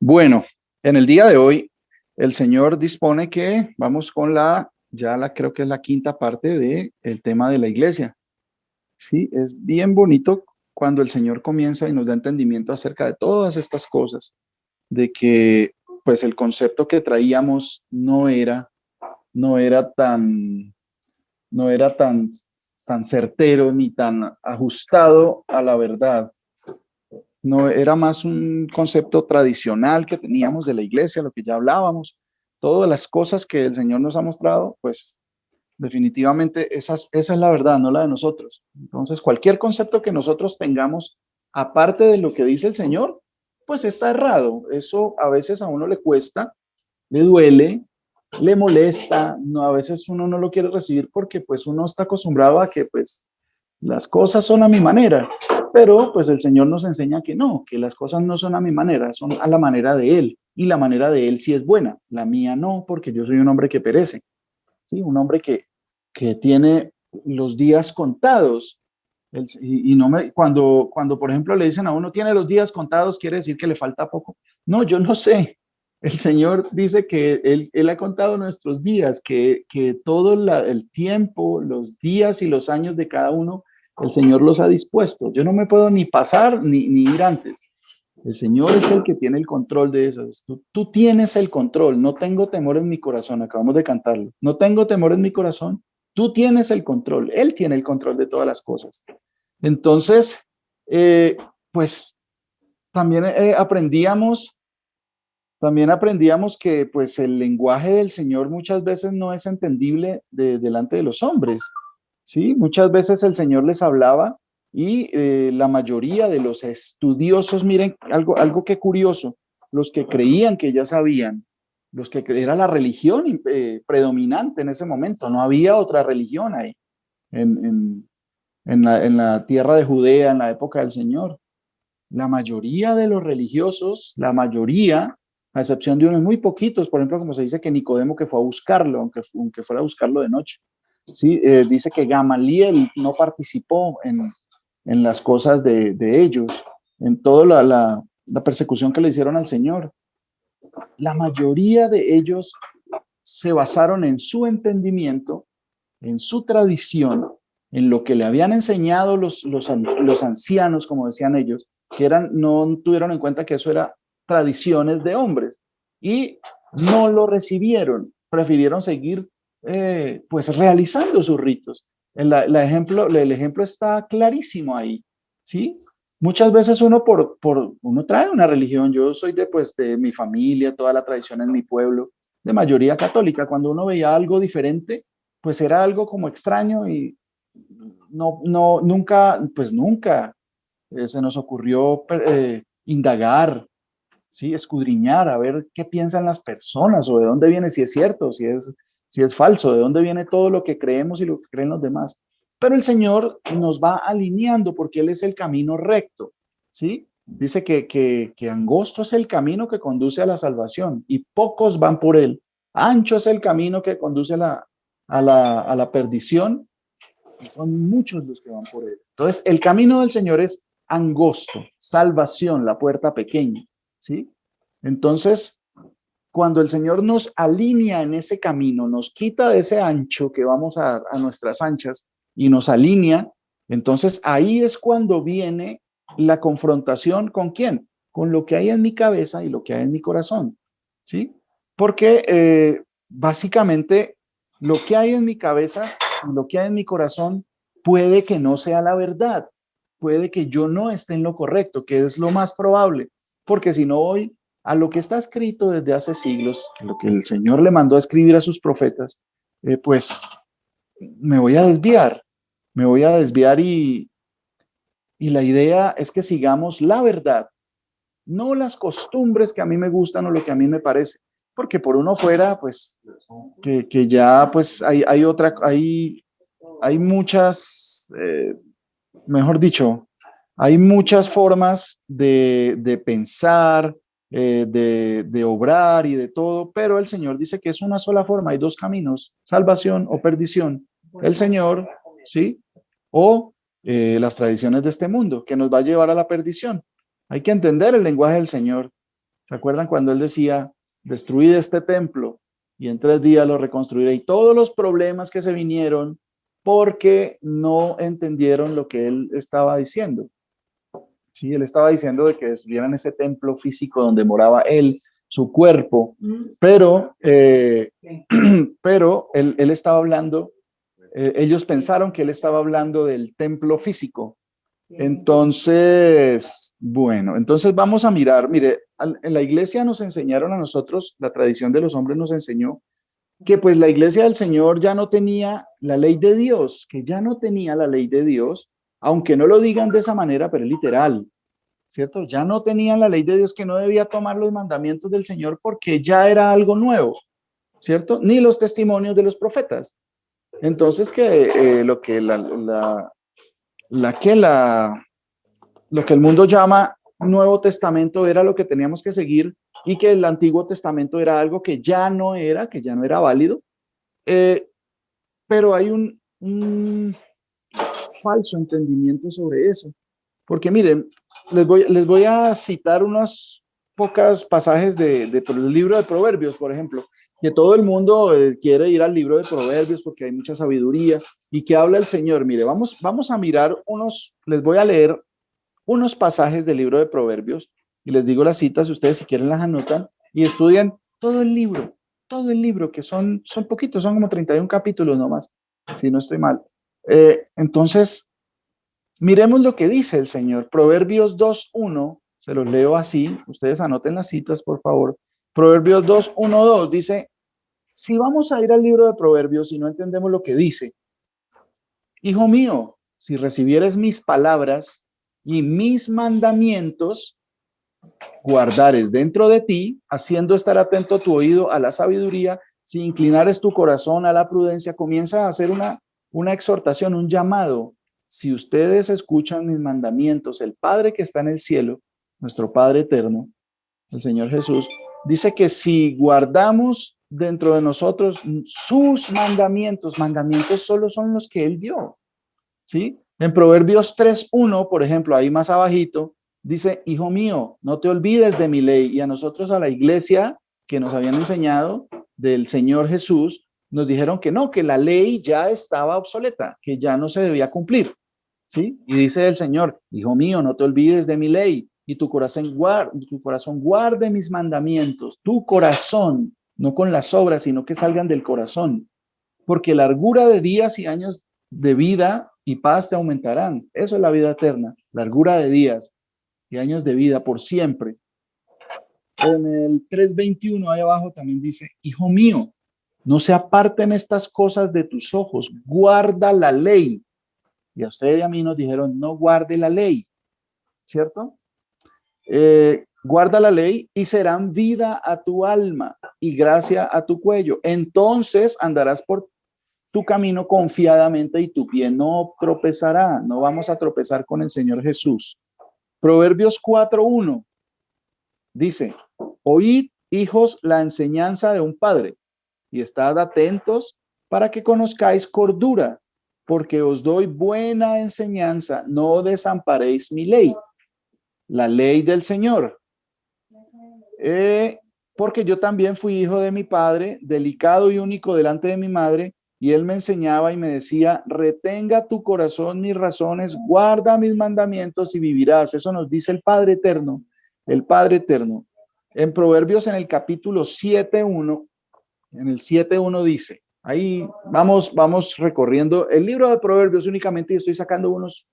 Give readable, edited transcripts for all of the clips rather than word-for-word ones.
Bueno, en el día de hoy, el Señor dispone que vamos con creo que es la quinta parte del tema de la iglesia. Sí, es bien bonito cuando el Señor comienza y nos da entendimiento acerca de todas estas cosas, de que pues el concepto que traíamos no era tan, no era tan certero ni tan ajustado a la verdad. No era más un concepto tradicional que teníamos de la iglesia, lo que ya hablábamos, todas las cosas que el Señor nos ha mostrado, pues definitivamente esa es la verdad, no la de nosotros. Entonces, cualquier concepto que nosotros tengamos, aparte de lo que dice el Señor, pues está errado. Eso a veces a uno le cuesta, le duele, le molesta, no, a veces uno no lo quiere recibir porque pues uno está acostumbrado a que pues las cosas son a mi manera, pero pues el Señor nos enseña que no, que las cosas no son a mi manera, son a la manera de Él. Y la manera de Él sí es buena, la mía no, porque yo soy un hombre que perece, ¿sí? Un hombre que tiene los días contados. Y no cuando, por ejemplo, le dicen a uno, tiene los días contados, quiere decir que le falta poco. No, yo no sé. El Señor dice que Él ha contado nuestros días, que todo el tiempo, los días y los años de cada uno, el Señor los ha dispuesto. Yo no me puedo ni pasar ni ir antes. El Señor es el que tiene el control de eso. Tú tienes el control. No tengo temor en mi corazón. Acabamos de cantarlo. No tengo temor en mi corazón. Tú tienes el control. Él tiene el control de todas las cosas. Entonces, eh, pues también aprendíamos que pues el lenguaje del Señor muchas veces no es entendible delante de los hombres, ¿sí? Muchas veces el Señor les hablaba y la mayoría de los estudiosos, miren, algo que curioso, los que creían que ya sabían, era la religión predominante en ese momento, no había otra religión ahí en, en, en la tierra de Judea, en la época del Señor. La mayoría de los religiosos, la mayoría, a excepción de unos muy poquitos, por ejemplo, como se dice que Nicodemo que fue a buscarlo, aunque fuera a buscarlo de noche, ¿sí? Dice que Gamaliel no participó en las cosas de ellos, en toda la persecución que le hicieron al Señor. La mayoría de ellos se basaron en su entendimiento, en su tradición, en lo que le habían enseñado los ancianos, como decían ellos, que no tuvieron en cuenta que eso era tradiciones de hombres y no lo recibieron, prefirieron seguir pues realizando sus ritos. El ejemplo está clarísimo ahí, ¿sí? Muchas veces uno trae una religión, yo soy de mi familia, toda la tradición en mi pueblo, de mayoría católica, cuando uno veía algo diferente, pues era algo como extraño y nunca se nos ocurrió indagar, ¿sí? Escudriñar, a ver qué piensan las personas o de dónde viene, si es cierto, si es falso, de dónde viene todo lo que creemos y lo que creen los demás. Pero el Señor nos va alineando porque Él es el camino recto, ¿sí? Dice que angosto es el camino que conduce a la salvación y pocos van por él. Ancho es el camino que conduce a la perdición y son muchos los que van por él. Entonces, el camino del Señor es angosto, salvación, la puerta pequeña, ¿sí? Entonces, cuando el Señor nos alinea en ese camino, nos quita de ese ancho que vamos a nuestras anchas y nos alinea, entonces ahí es cuando viene la confrontación con quién, con lo que hay en mi cabeza y lo que hay en mi corazón, ¿sí? Porque básicamente lo que hay en mi cabeza y lo que hay en mi corazón puede que no sea la verdad, puede que yo no esté en lo correcto, que es lo más probable, porque si no hoy a lo que está escrito desde hace siglos, lo que el Señor le mandó a escribir a sus profetas, pues me voy a desviar, y la idea es que sigamos la verdad, no las costumbres que a mí me gustan o lo que a mí me parece, porque por uno fuera, pues, que ya, pues, hay muchas, mejor dicho, hay muchas formas de pensar, de obrar y de todo, pero el Señor dice que es una sola forma, hay dos caminos, salvación o perdición. El Señor, ¿sí? O las tradiciones de este mundo, que nos va a llevar a la perdición. Hay que entender el lenguaje del Señor. ¿Se acuerdan cuando él decía, destruid este templo y en 3 días lo reconstruiré? Y todos los problemas que se vinieron porque no entendieron lo que él estaba diciendo. Sí, él estaba diciendo de que destruyeran ese templo físico donde moraba él, su cuerpo, pero, pero él estaba hablando, ellos pensaron que él estaba hablando del templo físico. Entonces, bueno, entonces vamos a mirar, mire, en la iglesia nos enseñaron a nosotros, la tradición de los hombres nos enseñó que pues la iglesia del Señor ya no tenía la ley de Dios, que ya no tenía la ley de Dios, aunque no lo digan de esa manera, pero es literal, ¿cierto? Ya no tenían la ley de Dios, que no debía tomar los mandamientos del Señor porque ya era algo nuevo, ¿cierto? Ni los testimonios de los profetas. Entonces que lo que la lo que el mundo llama Nuevo Testamento era lo que teníamos que seguir y que el Antiguo Testamento era algo que ya no era válido. Pero hay un falso entendimiento sobre eso. Porque miren, les voy a citar unos pocos pasajes del libro de Proverbios, por ejemplo, que todo el mundo quiere ir al libro de Proverbios porque hay mucha sabiduría y que habla el Señor. Mire, vamos a mirar les voy a leer unos pasajes del libro de Proverbios y les digo las citas, ustedes si quieren las anotan y estudian todo el libro, que son poquitos, son como 31 capítulos nomás, si no estoy mal. Entonces, miremos lo que dice el Señor. Proverbios 2:1, se los leo así, ustedes anoten las citas, por favor. Proverbios 2:1-2 dice, si vamos a ir al libro de Proverbios y no entendemos lo que dice, hijo mío, si recibieres mis palabras y mis mandamientos, guardares dentro de ti, haciendo estar atento tu oído a la sabiduría, si inclinares tu corazón a la prudencia, comienza a hacer una exhortación, un llamado. Si ustedes escuchan mis mandamientos, el Padre que está en el cielo, nuestro Padre eterno, el Señor Jesús, dice que si guardamos dentro de nosotros sus mandamientos, mandamientos solo son los que Él dio, ¿sí? En Proverbios 3:1, por ejemplo, ahí más abajito, dice, hijo mío, no te olvides de mi ley. Y a nosotros, a la iglesia que nos habían enseñado del Señor Jesús, nos dijeron que no, que la ley ya estaba obsoleta, que ya no se debía cumplir, ¿sí? Y dice el Señor, hijo mío, no te olvides de mi ley y tu corazón guarde mis mandamientos, tu corazón, no con las obras, sino que salgan del corazón, porque largura de días y años de vida y paz te aumentarán. Eso es la vida eterna, largura de días y años de vida por siempre. En el 3:21 ahí abajo también dice, hijo mío, no se aparten estas cosas de tus ojos, guarda la ley. Y a usted y a mí nos dijeron, no guarde la ley, ¿cierto? Guarda la ley y serán vida a tu alma y gracia a tu cuello. Entonces andarás por tu camino confiadamente y tu pie no tropezará. No vamos a tropezar con el Señor Jesús. Proverbios 4:1 dice, oíd, hijos, la enseñanza de un padre y estad atentos para que conozcáis cordura, porque os doy buena enseñanza, no desamparéis mi ley, la ley del Señor. Porque yo también fui hijo de mi padre, delicado y único delante de mi madre, y él me enseñaba y me decía, retenga tu corazón mis razones, guarda mis mandamientos y vivirás. Eso nos dice el Padre Eterno, el Padre Eterno. En Proverbios, en el capítulo 7:1, en el 7:1 dice, ahí vamos recorriendo el libro de Proverbios únicamente y estoy sacando unos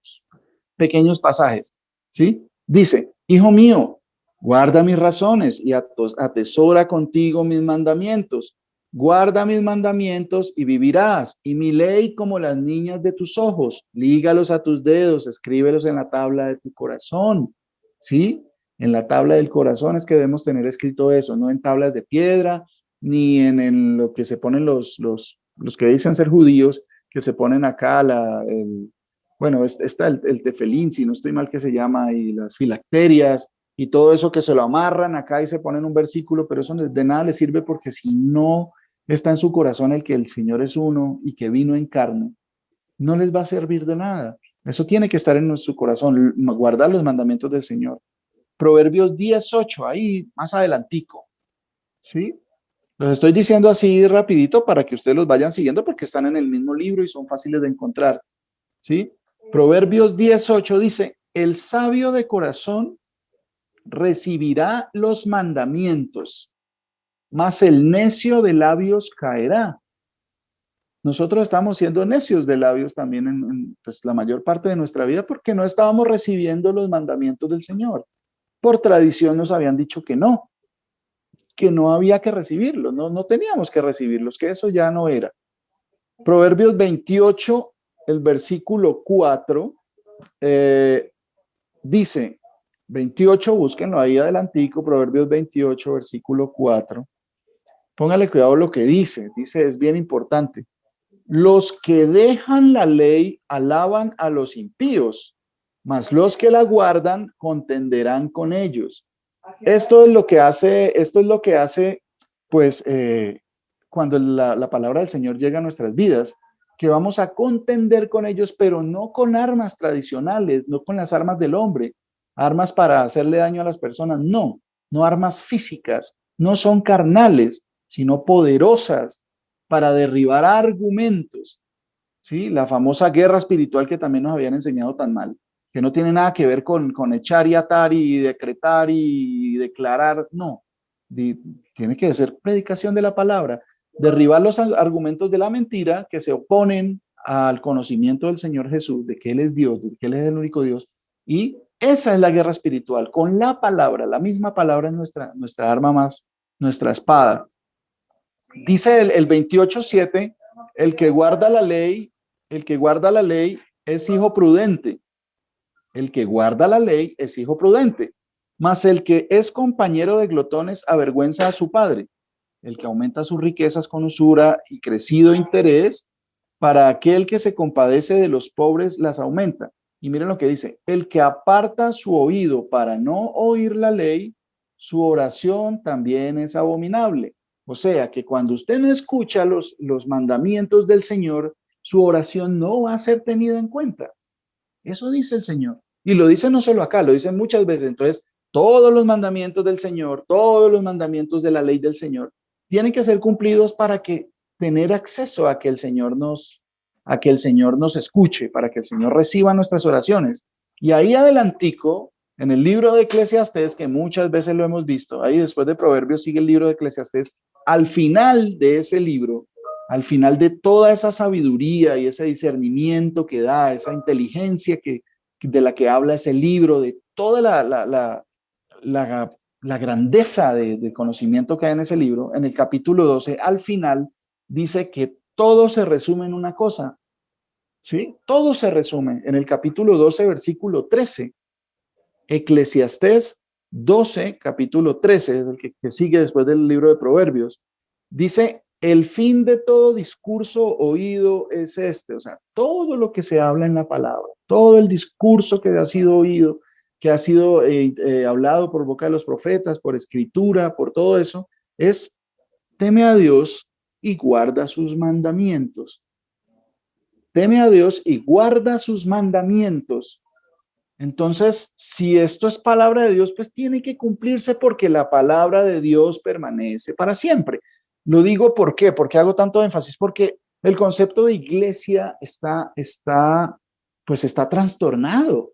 pequeños pasajes, ¿sí? Dice, hijo mío, guarda mis razones y atesora contigo mis mandamientos. Guarda mis mandamientos y vivirás, y mi ley como las niñas de tus ojos. Lígalos a tus dedos, escríbelos en la tabla de tu corazón. ¿Sí? En la tabla del corazón es que debemos tener escrito eso, no en tablas de piedra, ni en lo que se ponen los que dicen ser judíos, que se ponen acá bueno, está el tefelín, si no estoy mal que se llama, y las filacterias, y todo eso que se lo amarran acá y se ponen un versículo, pero eso de nada le sirve porque si no está en su corazón el que el Señor es uno y que vino en carne, no les va a servir de nada. Eso tiene que estar en nuestro corazón, guardar los mandamientos del Señor. Proverbios 18, ahí más adelantico, ¿sí? Los estoy diciendo así rapidito para que ustedes los vayan siguiendo porque están en el mismo libro y son fáciles de encontrar, ¿sí? Proverbios 18 dice, el sabio de corazón recibirá los mandamientos, mas el necio de labios caerá. Nosotros estamos siendo necios de labios también pues, la mayor parte de nuestra vida porque no estábamos recibiendo los mandamientos del Señor. Por tradición nos habían dicho que no había que recibirlos, no teníamos que recibirlos, que eso ya no era. Proverbios 28, el versículo 4, dice, 28, búsquenlo ahí adelantico, Proverbios 28, versículo 4. Póngale cuidado lo que dice, es bien importante. Los que dejan la ley alaban a los impíos, mas los que la guardan contenderán con ellos. Esto es lo que hace, pues, cuando la palabra del Señor llega a nuestras vidas, que vamos a contender con ellos, pero no con armas tradicionales, no con las armas del hombre, armas para hacerle daño a las personas, no armas físicas, no son carnales, sino poderosas para derribar argumentos, ¿sí? La famosa guerra espiritual que también nos habían enseñado tan mal, que no tiene nada que ver con echar y atar y decretar y declarar, no. Tiene que ser predicación de la palabra, derribar los argumentos de la mentira que se oponen al conocimiento del Señor Jesús, de que Él es Dios, de que Él es el único Dios. Y esa es la guerra espiritual, con la palabra, la misma palabra es nuestra arma más, nuestra espada. Dice el 28:7, el que guarda la ley, el que guarda la ley es hijo prudente. El que guarda la ley es hijo prudente. Mas el que es compañero de glotones avergüenza a su padre. El que aumenta sus riquezas con usura y crecido interés, para aquel que se compadece de los pobres las aumenta. Y miren lo que dice, el que aparta su oído para no oír la ley, su oración también es abominable. O sea, que cuando usted no escucha los mandamientos del Señor, su oración no va a ser tenida en cuenta. Eso dice el Señor. Y lo dice no solo acá, lo dice muchas veces. Entonces, todos los mandamientos del Señor, todos los mandamientos de la ley del Señor, tienen que ser cumplidos para que tener acceso a que el Señor nos escuche, para que el Señor reciba nuestras oraciones. Y ahí adelantico, en el libro de Eclesiastés, que muchas veces lo hemos visto, ahí después de Proverbios sigue el libro de Eclesiastés, al final de ese libro, al final de toda esa sabiduría y ese discernimiento que da, esa inteligencia de la que habla ese libro, de toda la grandeza de conocimiento que hay en ese libro, en el capítulo 12, al final, dice que todo se resume en una cosa, ¿sí? Todo se resume en el capítulo 12, versículo 13. Eclesiastés 12, capítulo 13, es el que sigue después del libro de Proverbios. Dice, el fin de todo discurso oído es este, o sea, todo lo que se habla en la palabra, todo el discurso que ha sido oído, que ha sido hablado por boca de los profetas, por escritura, por todo eso, es teme a Dios y guarda sus mandamientos. Teme a Dios y guarda sus mandamientos. Entonces, si esto es palabra de Dios, pues tiene que cumplirse porque la palabra de Dios permanece para siempre. Lo digo ¿por qué? ¿Por qué hago tanto énfasis? Porque el concepto de iglesia pues está trastornado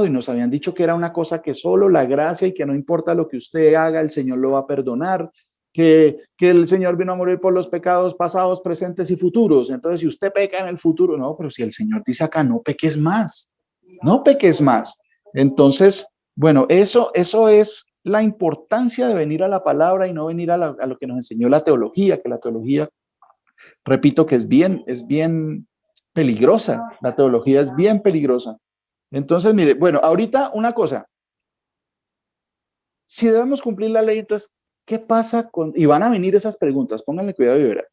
y nos habían dicho que era una cosa que solo la gracia y que no importa lo que usted haga, el Señor lo va a perdonar, que el Señor vino a morir por los pecados pasados, presentes y futuros. Entonces, si usted peca en el futuro, no, pero si el Señor dice acá, no peques más. No peques más. Entonces, bueno, eso es la importancia de venir a la palabra y no venir a lo que nos enseñó la teología, que la teología, repito, que es bien peligrosa. La teología es bien peligrosa. Entonces, mire, bueno, ahorita una cosa. Si debemos cumplir la ley, entonces, ¿qué pasa con...? Y van a venir esas preguntas, pónganle cuidado y verán.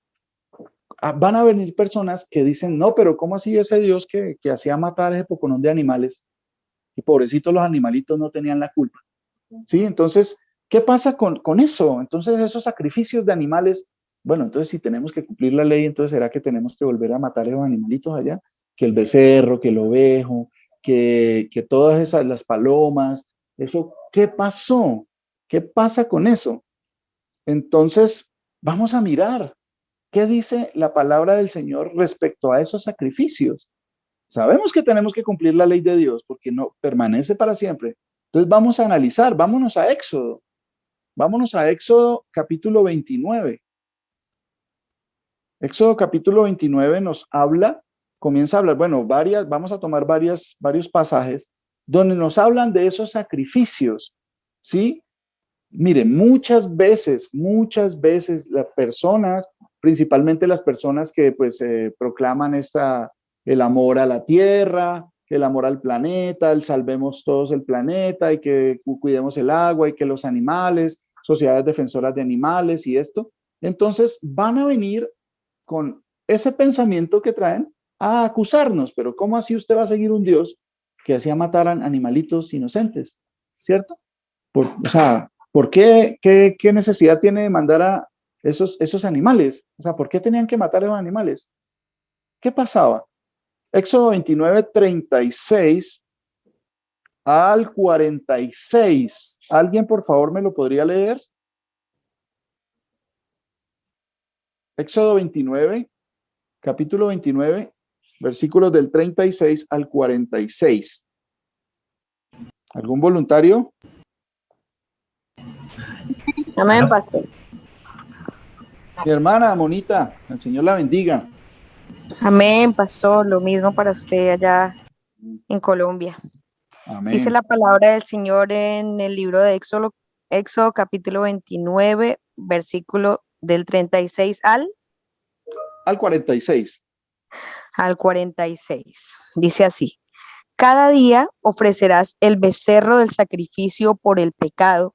Van a venir personas que dicen, no, pero ¿cómo así ese Dios que hacía matar ese poconón de animales? Y pobrecitos los animalitos no tenían la culpa. ¿Sí? Entonces, ¿qué pasa con eso? Entonces, esos sacrificios de animales, bueno, entonces si tenemos que cumplir la ley, entonces ¿será que tenemos que volver a matar a esos animalitos allá? Que el becerro, que el ovejo, que todas esas, las palomas. ¿Eso qué pasó? ¿Qué pasa con eso? Entonces, vamos a mirar qué dice la palabra del Señor respecto a esos sacrificios. Sabemos que tenemos que cumplir la ley de Dios porque no permanece para siempre. Entonces vamos a analizar, vámonos a Éxodo. Vámonos a Éxodo capítulo 29. Éxodo capítulo 29 nos habla, comienza a hablar, bueno, vamos a tomar varios pasajes donde nos hablan de esos sacrificios, ¿sí? Mire, muchas veces las personas, principalmente las personas que pues proclaman el amor a la tierra, el amor al planeta, el salvemos todos el planeta y que cuidemos el agua y que los animales, sociedades defensoras de animales y esto, entonces van a venir con ese pensamiento que traen a acusarnos, pero ¿cómo así usted va a seguir un Dios que hacía matar a animalitos inocentes? ¿Cierto? O sea, ¿por qué, qué necesidad tiene de mandar a esos animales? O sea, ¿por qué tenían que matar a los animales? ¿Qué pasaba? Éxodo 29, 36 al 46. ¿Alguien, por favor, me lo podría leer? Éxodo 29, capítulo 29, versículos del 36 al 46. ¿Algún voluntario? Amén, pastor. Mi hermana, Monita, el Señor la bendiga. Amén, pastor. Lo mismo para usted allá en Colombia. Dice Amén. la palabra del Señor en el libro de Éxodo capítulo 29, versículo del 36 Al 46. al 46. Dice así: Cada día ofrecerás el becerro del sacrificio por el pecado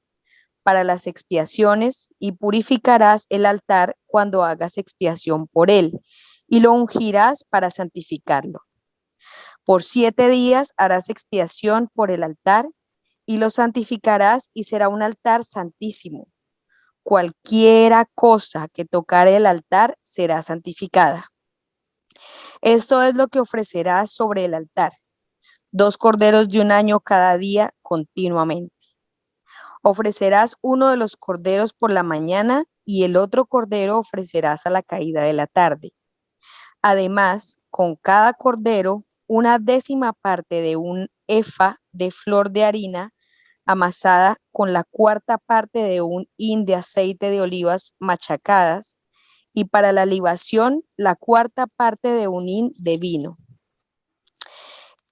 para las expiaciones y purificarás el altar cuando hagas expiación por él y lo ungirás para santificarlo. Por 7 días harás expiación por el altar y lo santificarás y será un altar santísimo. Cualquiera cosa que tocare el altar será santificada. Esto es lo que ofrecerás sobre el altar: 2 corderos de un año cada día continuamente. Ofrecerás uno de los corderos por la mañana y el otro cordero ofrecerás a la caída de la tarde. Además, con cada cordero, una décima parte de un efa de flor de harina amasada con la cuarta parte de un hin de aceite de olivas machacadas, y para la libación, la cuarta parte de un hin de vino.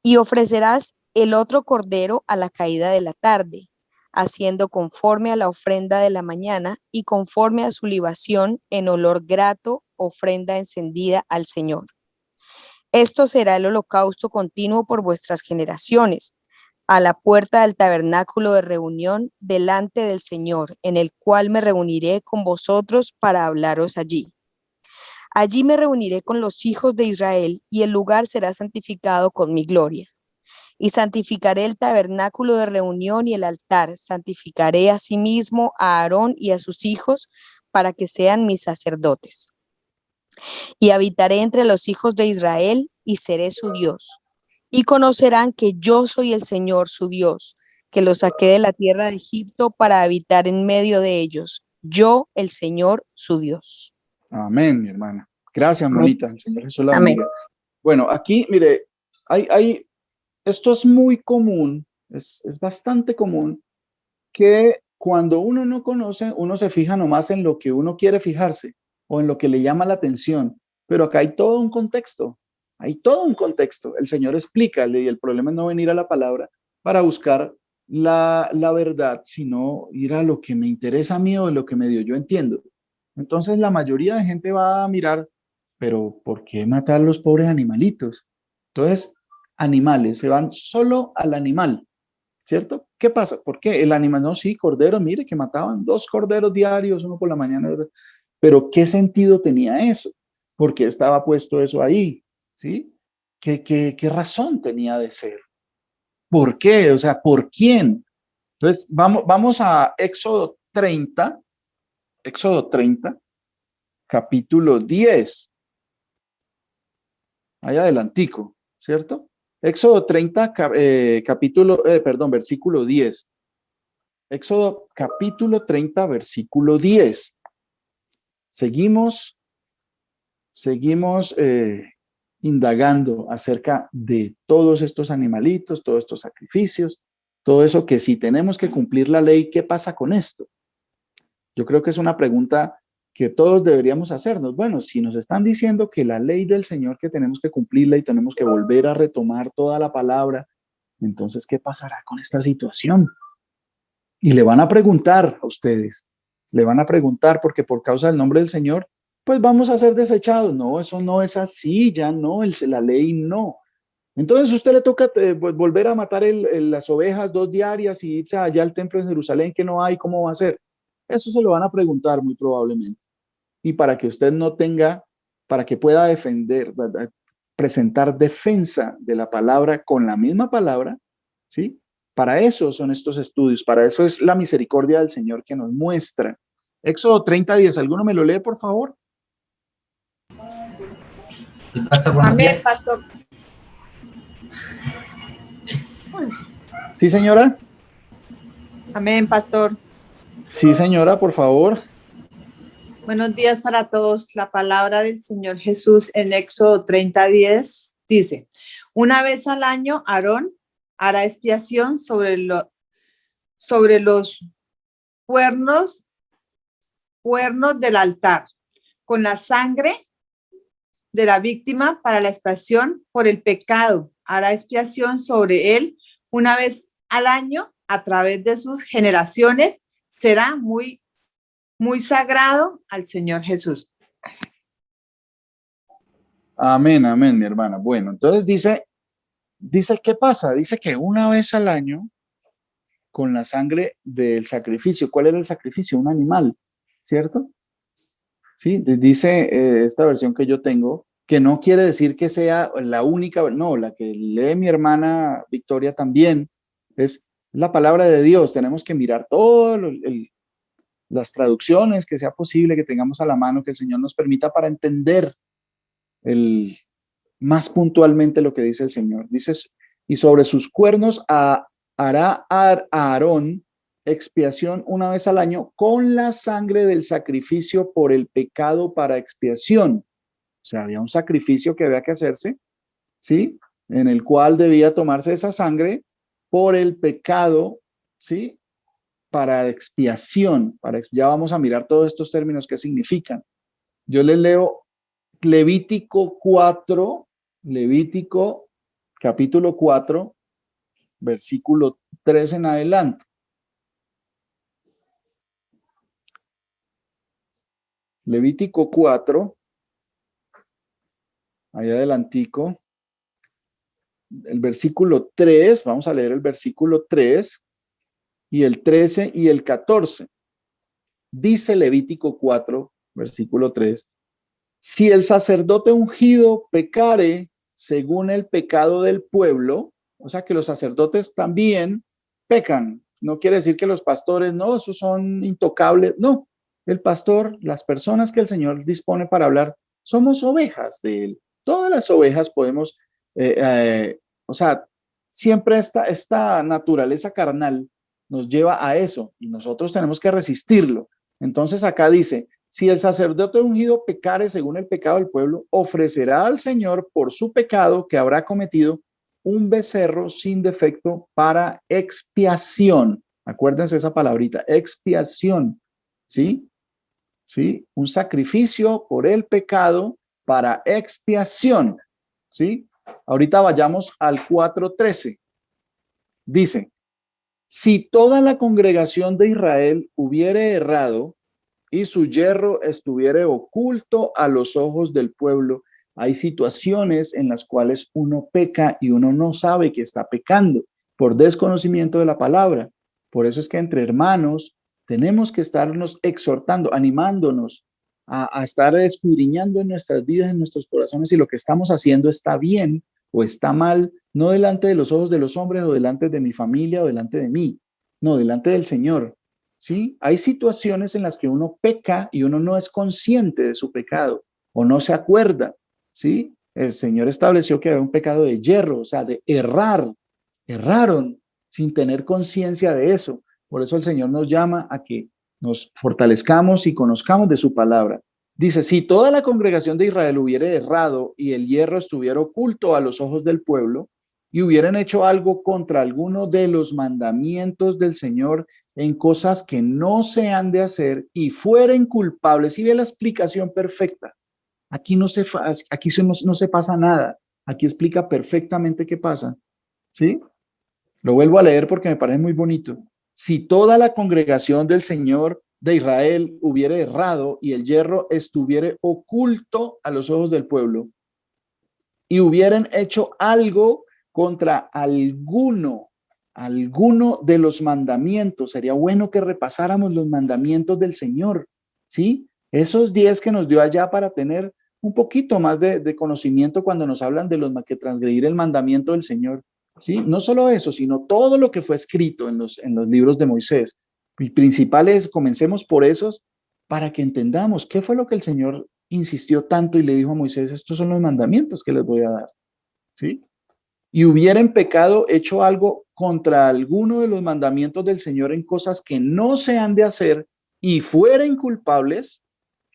Y ofrecerás el otro cordero a la caída de la tarde, haciendo conforme a la ofrenda de la mañana y conforme a su libación en olor grato, ofrenda encendida al Señor. Esto será el holocausto continuo por vuestras generaciones, a la puerta del tabernáculo de reunión delante del Señor, en el cual me reuniré con vosotros para hablaros allí. Allí me reuniré con los hijos de Israel, y el lugar será santificado con mi gloria. Y santificaré el tabernáculo de reunión y el altar. Santificaré asimismo a Aarón y a sus hijos para que sean mis sacerdotes. Y habitaré entre los hijos de Israel y seré su Dios. Y conocerán que yo soy el Señor su Dios, que los saqué de la tierra de Egipto para habitar en medio de ellos. Yo, el Señor su Dios. Amén, mi hermana. Gracias, Amén. Monita. El Señor Jesús la Amén. bendiga. Bueno, aquí, mire, esto es muy común, es bastante común que cuando uno no conoce, uno se fija nomás en lo que uno quiere fijarse o en lo que le llama la atención. Pero acá hay todo un contexto, hay todo un contexto. El Señor explica, y el problema es no venir a la palabra para buscar la verdad, sino ir a lo que me interesa a mí o lo que medio yo entiendo. Entonces la mayoría de gente va a mirar, pero ¿por qué matar a los pobres animalitos? Entonces, animales, se van solo al animal, ¿cierto? ¿Qué pasa? ¿Por qué? El animal, no, sí, corderos, mire que mataban 2 corderos diarios, uno por la mañana, ¿verdad? Pero ¿qué sentido tenía eso? ¿Por qué estaba puesto eso ahí? ¿Sí? ¿Qué razón tenía de ser? ¿Por qué? O sea, ¿por quién? Entonces, vamos a Éxodo 30, capítulo 10, ahí adelantico, ¿cierto? Éxodo 30, versículo 10. Éxodo capítulo 30, versículo 10. Seguimos indagando acerca de todos estos animalitos, todos estos sacrificios, todo eso que si tenemos que cumplir la ley, ¿qué pasa con esto? Yo creo que es una pregunta que todos deberíamos hacernos. Bueno, si nos están diciendo que la ley del Señor que tenemos que cumplirla y tenemos que volver a retomar toda la palabra, entonces, ¿qué pasará con esta situación? Y le van a preguntar a ustedes, le van a preguntar porque por causa del nombre del Señor, pues vamos a ser desechados. No, eso no es así, ya no, la ley no. Entonces usted le toca volver a matar las ovejas 2 diarias y irse allá al templo de Jerusalén que no hay, ¿cómo va a ser? Eso se lo van a preguntar muy probablemente. Y para que usted no tenga, para que pueda defender, ¿verdad? Presentar defensa de la palabra con la misma palabra, ¿sí? Para eso son estos estudios, para eso es la misericordia del Señor que nos muestra. Éxodo 30:10, ¿alguno me lo lee, por favor? Pastor, buenos Amén, días. pastor. Sí, señora. Amén, pastor. Sí, señora, por favor. Buenos días para todos. La palabra del Señor Jesús en Éxodo 30:10 dice: una vez al año Aarón hará expiación sobre los cuernos del altar, con la sangre de la víctima para la expiación por el pecado. Hará expiación sobre él una vez al año a través de sus generaciones. Será muy sagrado al Señor Jesús. Amén, amén, mi hermana. Bueno, entonces dice, ¿qué pasa? Dice que una vez al año, con la sangre del sacrificio. ¿Cuál era el sacrificio? Un animal, ¿cierto? Sí, dice esta versión que yo tengo, que no quiere decir que sea la única, no, la que lee mi hermana Victoria también, es la palabra de Dios. Tenemos que mirar todas las traducciones que sea posible, que tengamos a la mano, que el Señor nos permita para entender más puntualmente lo que dice el Señor. Dice, y sobre sus cuernos hará a Aarón expiación una vez al año con la sangre del sacrificio por el pecado para expiación. O sea, había un sacrificio que había que hacerse, ¿sí? En el cual debía tomarse esa sangre por el pecado, ¿sí? Para expiación. Ya vamos a mirar todos estos términos que significan. Yo les leo Levítico capítulo 4, versículo 3 en adelante. Levítico 4, ahí adelantico, el versículo 3, vamos a leer el versículo 3 y el 13 y el 14. Dice Levítico 4, versículo 3, si el sacerdote ungido pecare según el pecado del pueblo, o sea que los sacerdotes también pecan. No quiere decir que los pastores, no, esos son intocables. No, el pastor, las personas que el Señor dispone para hablar, somos ovejas de él. Todas las ovejas podemos, o sea, siempre esta naturaleza carnal nos lleva a eso y nosotros tenemos que resistirlo. Entonces acá dice, si el sacerdote ungido pecare según el pecado del pueblo, ofrecerá al Señor por su pecado que habrá cometido un becerro sin defecto para expiación. Acuérdense esa palabrita, expiación, ¿sí? ¿Sí? Un sacrificio por el pecado para expiación, ¿sí? Ahorita vayamos al 4:13. Dice, si toda la congregación de Israel hubiere errado y su yerro estuviere oculto a los ojos del pueblo, hay situaciones en las cuales uno peca y uno no sabe que está pecando por desconocimiento de la palabra. Por eso es que entre hermanos tenemos que estarnos exhortando, animándonos a estar escudriñando en nuestras vidas, en nuestros corazones, si lo que estamos haciendo está bien o está mal, no delante de los ojos de los hombres o delante de mi familia o delante de mí, no, delante del Señor. ¿Sí? Hay situaciones en las que uno peca y uno no es consciente de su pecado o no se acuerda, ¿sí? El Señor estableció que había un pecado de yerro, o sea, de errar. Erraron sin tener conciencia de eso. Por eso el Señor nos llama a que nos fortalezcamos y conozcamos de su palabra. Dice, si toda la congregación de Israel hubiera errado y el hierro estuviera oculto a los ojos del pueblo y hubieran hecho algo contra alguno de los mandamientos del Señor en cosas que no se han de hacer y fueren culpables, y ve la explicación perfecta. Aquí no se, no se pasa nada. Aquí explica perfectamente qué pasa. ¿Sí? Lo vuelvo a leer porque me parece muy bonito. Si toda la congregación del Señor de Israel hubiera errado y el hierro estuviera oculto a los ojos del pueblo y hubieran hecho algo contra alguno de los mandamientos, sería bueno que repasáramos los mandamientos del Señor, ¿sí? Esos 10 que nos dio allá para tener un poquito más de conocimiento cuando nos hablan de los que transgredir el mandamiento del Señor. ¿Sí? No solo eso, sino todo lo que fue escrito en los libros de Moisés. Y principales, comencemos por esos para que entendamos qué fue lo que el Señor insistió tanto y le dijo a Moisés, estos son los mandamientos que les voy a dar. ¿Sí? Y hubieran pecado, hecho algo contra alguno de los mandamientos del Señor en cosas que no se han de hacer y fueren culpables,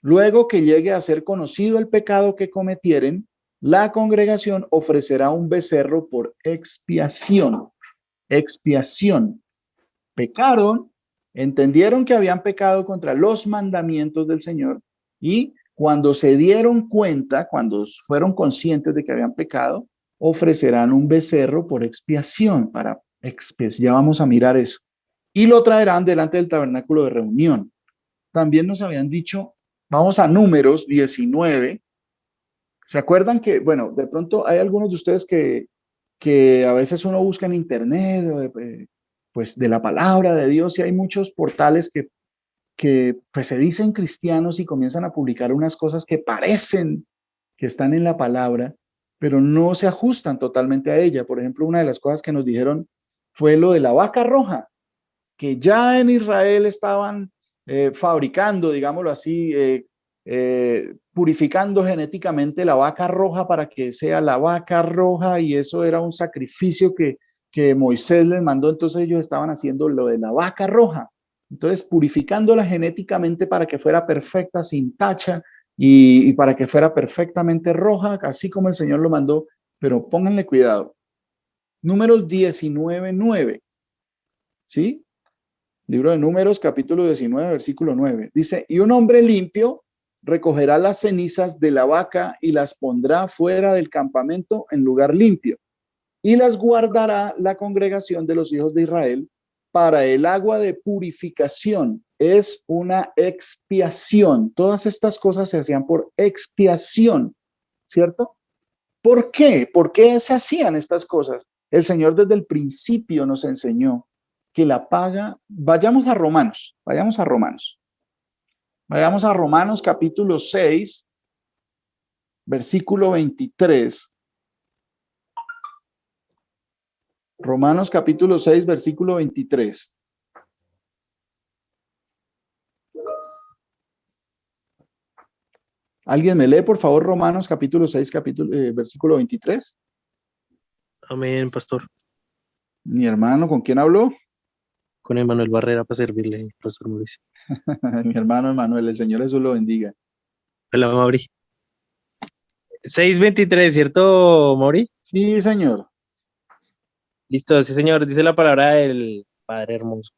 luego que llegue a ser conocido el pecado que cometieren, la congregación ofrecerá un becerro por expiación. Expiación. Pecaron, entendieron que habían pecado contra los mandamientos del Señor y cuando se dieron cuenta, cuando fueron conscientes de que habían pecado, ofrecerán un becerro por expiación, para expiación. Ya vamos a mirar eso. Y lo traerán delante del tabernáculo de reunión. También nos habían dicho, vamos a Números 19. ¿Se acuerdan que, bueno, de pronto hay algunos de ustedes que a veces uno busca en internet, pues de la palabra de Dios, y hay muchos portales que pues se dicen cristianos y comienzan a publicar unas cosas que parecen que están en la palabra, pero no se ajustan totalmente a ella. Por ejemplo, una de las cosas que nos dijeron fue lo de la vaca roja, que ya en Israel estaban fabricando, digámoslo así, purificando genéticamente la vaca roja para que sea la vaca roja, y eso era un sacrificio que Moisés les mandó. Entonces ellos estaban haciendo lo de la vaca roja, entonces purificándola genéticamente para que fuera perfecta, sin tacha, y para que fuera perfectamente roja, así como el Señor lo mandó. Pero pónganle cuidado. Números 19:9, ¿sí? Libro de Números, capítulo 19, versículo 9. Dice, y un hombre limpio recogerá las cenizas de la vaca y las pondrá fuera del campamento en lugar limpio, y las guardará la congregación de los hijos de Israel para el agua de purificación. Es una expiación. Todas estas cosas se hacían por expiación, ¿cierto? ¿Por qué? ¿Por qué se hacían estas cosas? El Señor desde el principio nos enseñó que la paga, vayamos a Romanos capítulo 6, versículo 23. Romanos capítulo 6, versículo 23. ¿Alguien me lee, por favor, Romanos capítulo 6, versículo 23? Amén, pastor. Mi hermano, ¿con quién habló? Con Emanuel Barrera para servirle, pastor Mauricio. Mi hermano Emanuel, el Señor Jesús lo bendiga. Hola, Mauri. 6:23, ¿cierto, Mauri? Sí, señor. Listo, sí, señor. Dice la palabra del Padre hermoso.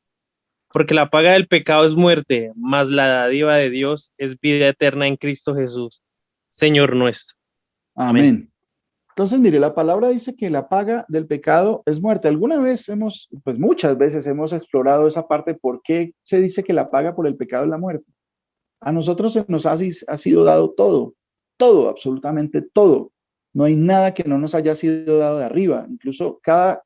Porque la paga del pecado es muerte, mas la dádiva de Dios es vida eterna en Cristo Jesús, Señor nuestro. Amén. Entonces, mire, la palabra dice que la paga del pecado es muerte. Alguna vez pues muchas veces hemos explorado esa parte, ¿por qué se dice que la paga por el pecado es la muerte? A nosotros se nos ha sido dado todo, absolutamente todo. No hay nada que no nos haya sido dado de arriba. Incluso cada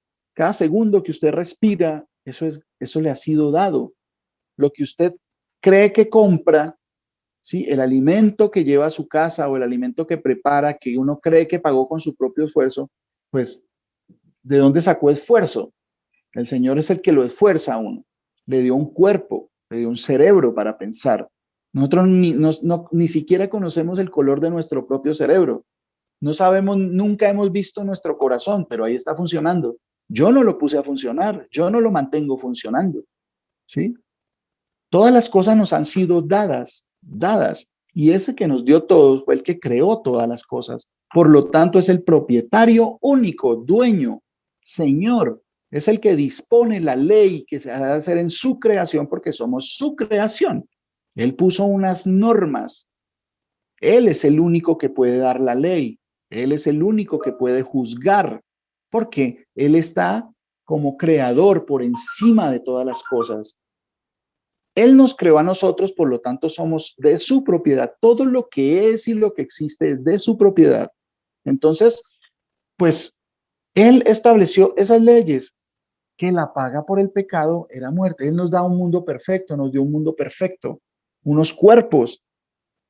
segundo que usted respira, eso le ha sido dado. Lo que usted cree que compra, ¿sí? El alimento que lleva a su casa o el alimento que prepara, que uno cree que pagó con su propio esfuerzo, pues, ¿de dónde sacó esfuerzo? El Señor es el que lo esfuerza a uno. Le dio un cuerpo, le dio un cerebro para pensar. Nosotros ni siquiera conocemos el color de nuestro propio cerebro. No sabemos, nunca hemos visto nuestro corazón, pero ahí está funcionando. Yo no lo puse a funcionar, yo no lo mantengo funcionando. ¿sí? Todas las cosas nos han sido dadas. Y ese que nos dio todos fue el que creó todas las cosas. Por lo tanto, es el propietario único, dueño, señor. Es el que dispone la ley que se ha de hacer en su creación porque somos su creación. Él puso unas normas. Él es el único que puede dar la ley. Él es el único que puede juzgar porque Él está como creador por encima de todas las cosas. Él nos creó a nosotros, por lo tanto somos de su propiedad. Todo lo que es y lo que existe es de su propiedad. Entonces, pues, Él estableció esas leyes, que la paga por el pecado era muerte. Él nos da un mundo perfecto, nos dio un mundo perfecto, unos cuerpos,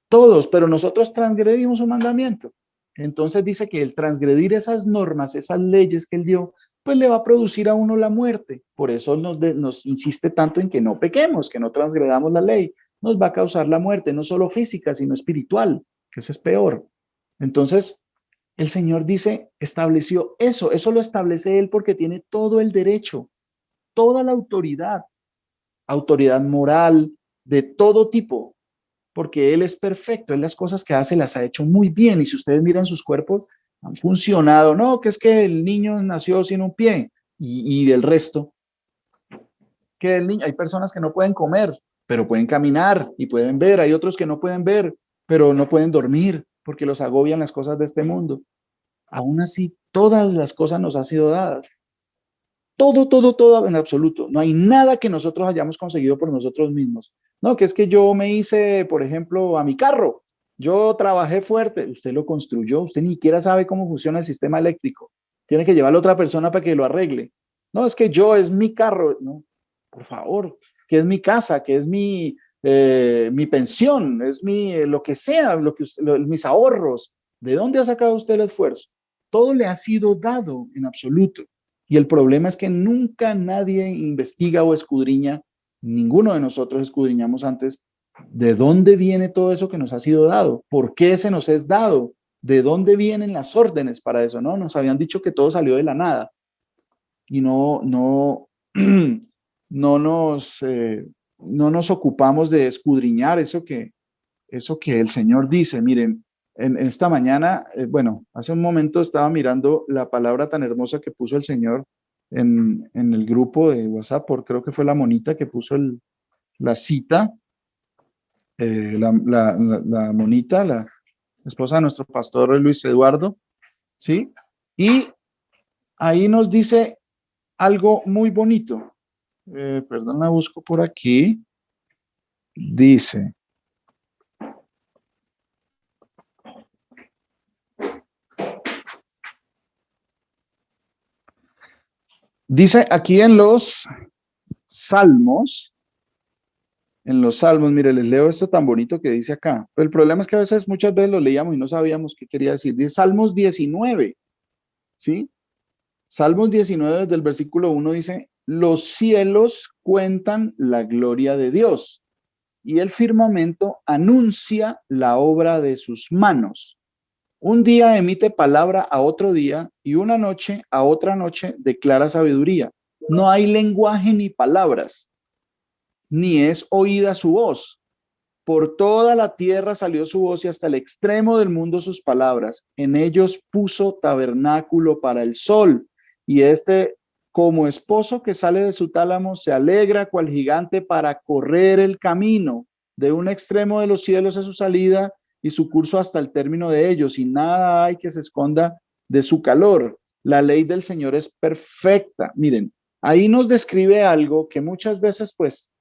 todos, pero nosotros transgredimos un mandamiento. Entonces dice que el transgredir esas normas, esas leyes que Él dio, pues le va a producir a uno la muerte. Por eso nos insiste tanto en que no pequemos, que no transgredamos la ley. Nos va a causar la muerte, no solo física, sino espiritual, que eso es peor. Entonces, el Señor dice, estableció eso lo establece Él porque tiene todo el derecho, toda la autoridad moral de todo tipo, porque Él es perfecto, Él las cosas que hace las ha hecho muy bien, y si ustedes miran sus cuerpos, han funcionado. No, que es que el niño nació sin un pie, y el resto, que el niño, hay personas que no pueden comer, pero pueden caminar y pueden ver, hay otros que no pueden ver, pero no pueden dormir, porque los agobian las cosas de este mundo. Aún así, todas las cosas nos han sido dadas. Todo en absoluto. No hay nada que nosotros hayamos conseguido por nosotros mismos. No, que es que yo me hice, por ejemplo, a mi carro. Yo trabajé fuerte. Usted lo construyó. Usted ni siquiera sabe cómo funciona el sistema eléctrico. Tiene que llevarlo a otra persona para que lo arregle. No, es que es mi carro. No, por favor, que es mi casa, que es mi pensión, es lo que sea, mis ahorros. ¿De dónde ha sacado usted el esfuerzo? Todo le ha sido dado en absoluto. Y el problema es que nunca nadie investiga o escudriña, ninguno de nosotros escudriñamos antes, de dónde viene todo eso que nos ha sido dado, por qué se nos es dado, de dónde vienen las órdenes para eso, ¿no? Nos habían dicho que todo salió de la nada y no nos ocupamos de escudriñar eso que el Señor dice. Miren, en esta mañana, bueno, hace un momento estaba mirando la palabra tan hermosa que puso el Señor en el grupo de WhatsApp, creo que fue la monita que puso la cita, la monita, la esposa de nuestro pastor Luis Eduardo, ¿sí? Y ahí nos dice algo muy bonito. Perdón, la busco por aquí. Dice... Dice aquí en los Salmos, mire, les leo esto tan bonito que dice acá. Pero el problema es que muchas veces lo leíamos y no sabíamos qué quería decir. Dice Salmos 19, ¿sí? Salmos 19, desde el versículo 1 dice, los cielos cuentan la gloria de Dios y el firmamento anuncia la obra de sus manos. Un día emite palabra a otro día y una noche a otra noche declara sabiduría. No hay lenguaje ni palabras, ni es oída su voz. Por toda la tierra salió su voz y hasta el extremo del mundo sus palabras. En ellos puso tabernáculo para el sol y como esposo que sale de su tálamo, se alegra cual gigante para correr el camino. De un extremo de los cielos a su salida y su curso hasta el término de ellos, y nada hay que se esconda de su calor. La ley del Señor es perfecta. Miren, ahí nos describe algo que muchas veces, pues,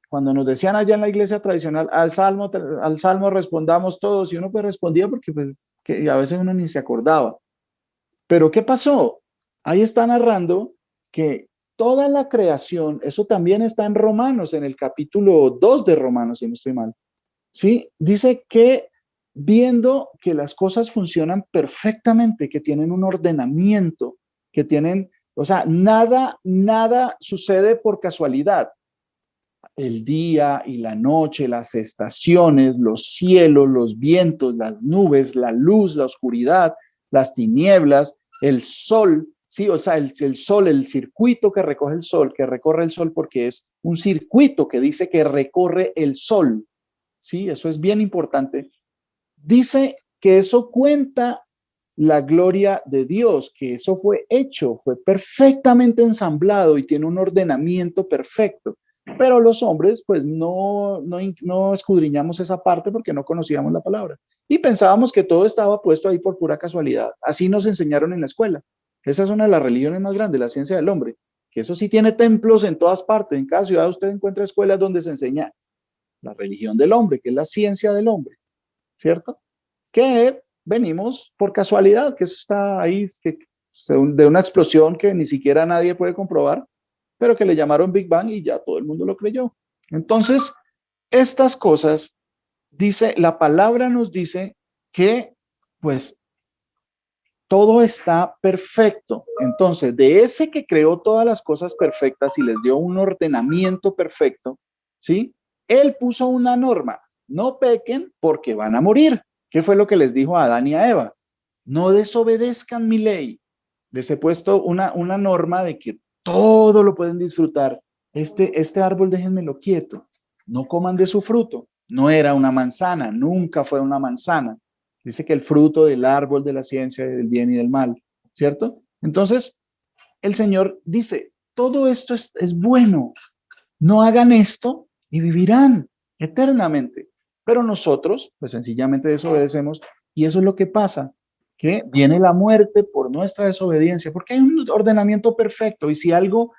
cuando nos decían allá en la iglesia tradicional, al salmo respondamos todos, y uno pues respondía porque pues, que a veces uno ni se acordaba. Pero ¿qué pasó? Ahí está narrando que toda la creación, eso también está en Romanos, en el capítulo 2 de Romanos, si no estoy mal. ¿Sí? Dice que viendo que las cosas funcionan perfectamente, que tienen un ordenamiento, que tienen, o sea, nada sucede por casualidad. El día y la noche, las estaciones, los cielos, los vientos, las nubes, la luz, la oscuridad, las tinieblas, el sol, Sí, o sea, el sol, el circuito que recoge el sol, que recorre el sol, porque es un circuito que dice que recorre el sol. Sí, eso es bien importante. Dice que eso cuenta la gloria de Dios, que eso fue hecho, fue perfectamente ensamblado y tiene un ordenamiento perfecto. Pero los hombres, pues no escudriñamos esa parte porque no conocíamos la palabra. Y pensábamos que todo estaba puesto ahí por pura casualidad. Así nos enseñaron en la escuela. Esa es una de las religiones más grandes, la ciencia del hombre. Que eso sí tiene templos en todas partes. En cada ciudad usted encuentra escuelas donde se enseña la religión del hombre, que es la ciencia del hombre, ¿cierto? Que venimos por casualidad, que eso está ahí, que de una explosión que ni siquiera nadie puede comprobar, pero que le llamaron Big Bang y ya todo el mundo lo creyó. Entonces, estas cosas, dice, la palabra nos dice que, pues, todo está perfecto. Entonces, de ese que creó todas las cosas perfectas y les dio un ordenamiento perfecto, ¿sí? Él puso una norma, no pequen porque van a morir. ¿Qué fue lo que les dijo a Adán y a Eva? No desobedezcan mi ley. Les he puesto una norma de que todo lo pueden disfrutar. Este árbol déjenmelo quieto. No coman de su fruto. No era una manzana, nunca fue una manzana. Dice que el fruto del árbol de la ciencia del bien y del mal, ¿cierto? Entonces, el Señor dice, todo esto es bueno. No hagan esto y vivirán eternamente. Pero nosotros, pues sencillamente desobedecemos y eso es lo que pasa, que viene la muerte por nuestra desobediencia, porque hay un ordenamiento perfecto y si algo,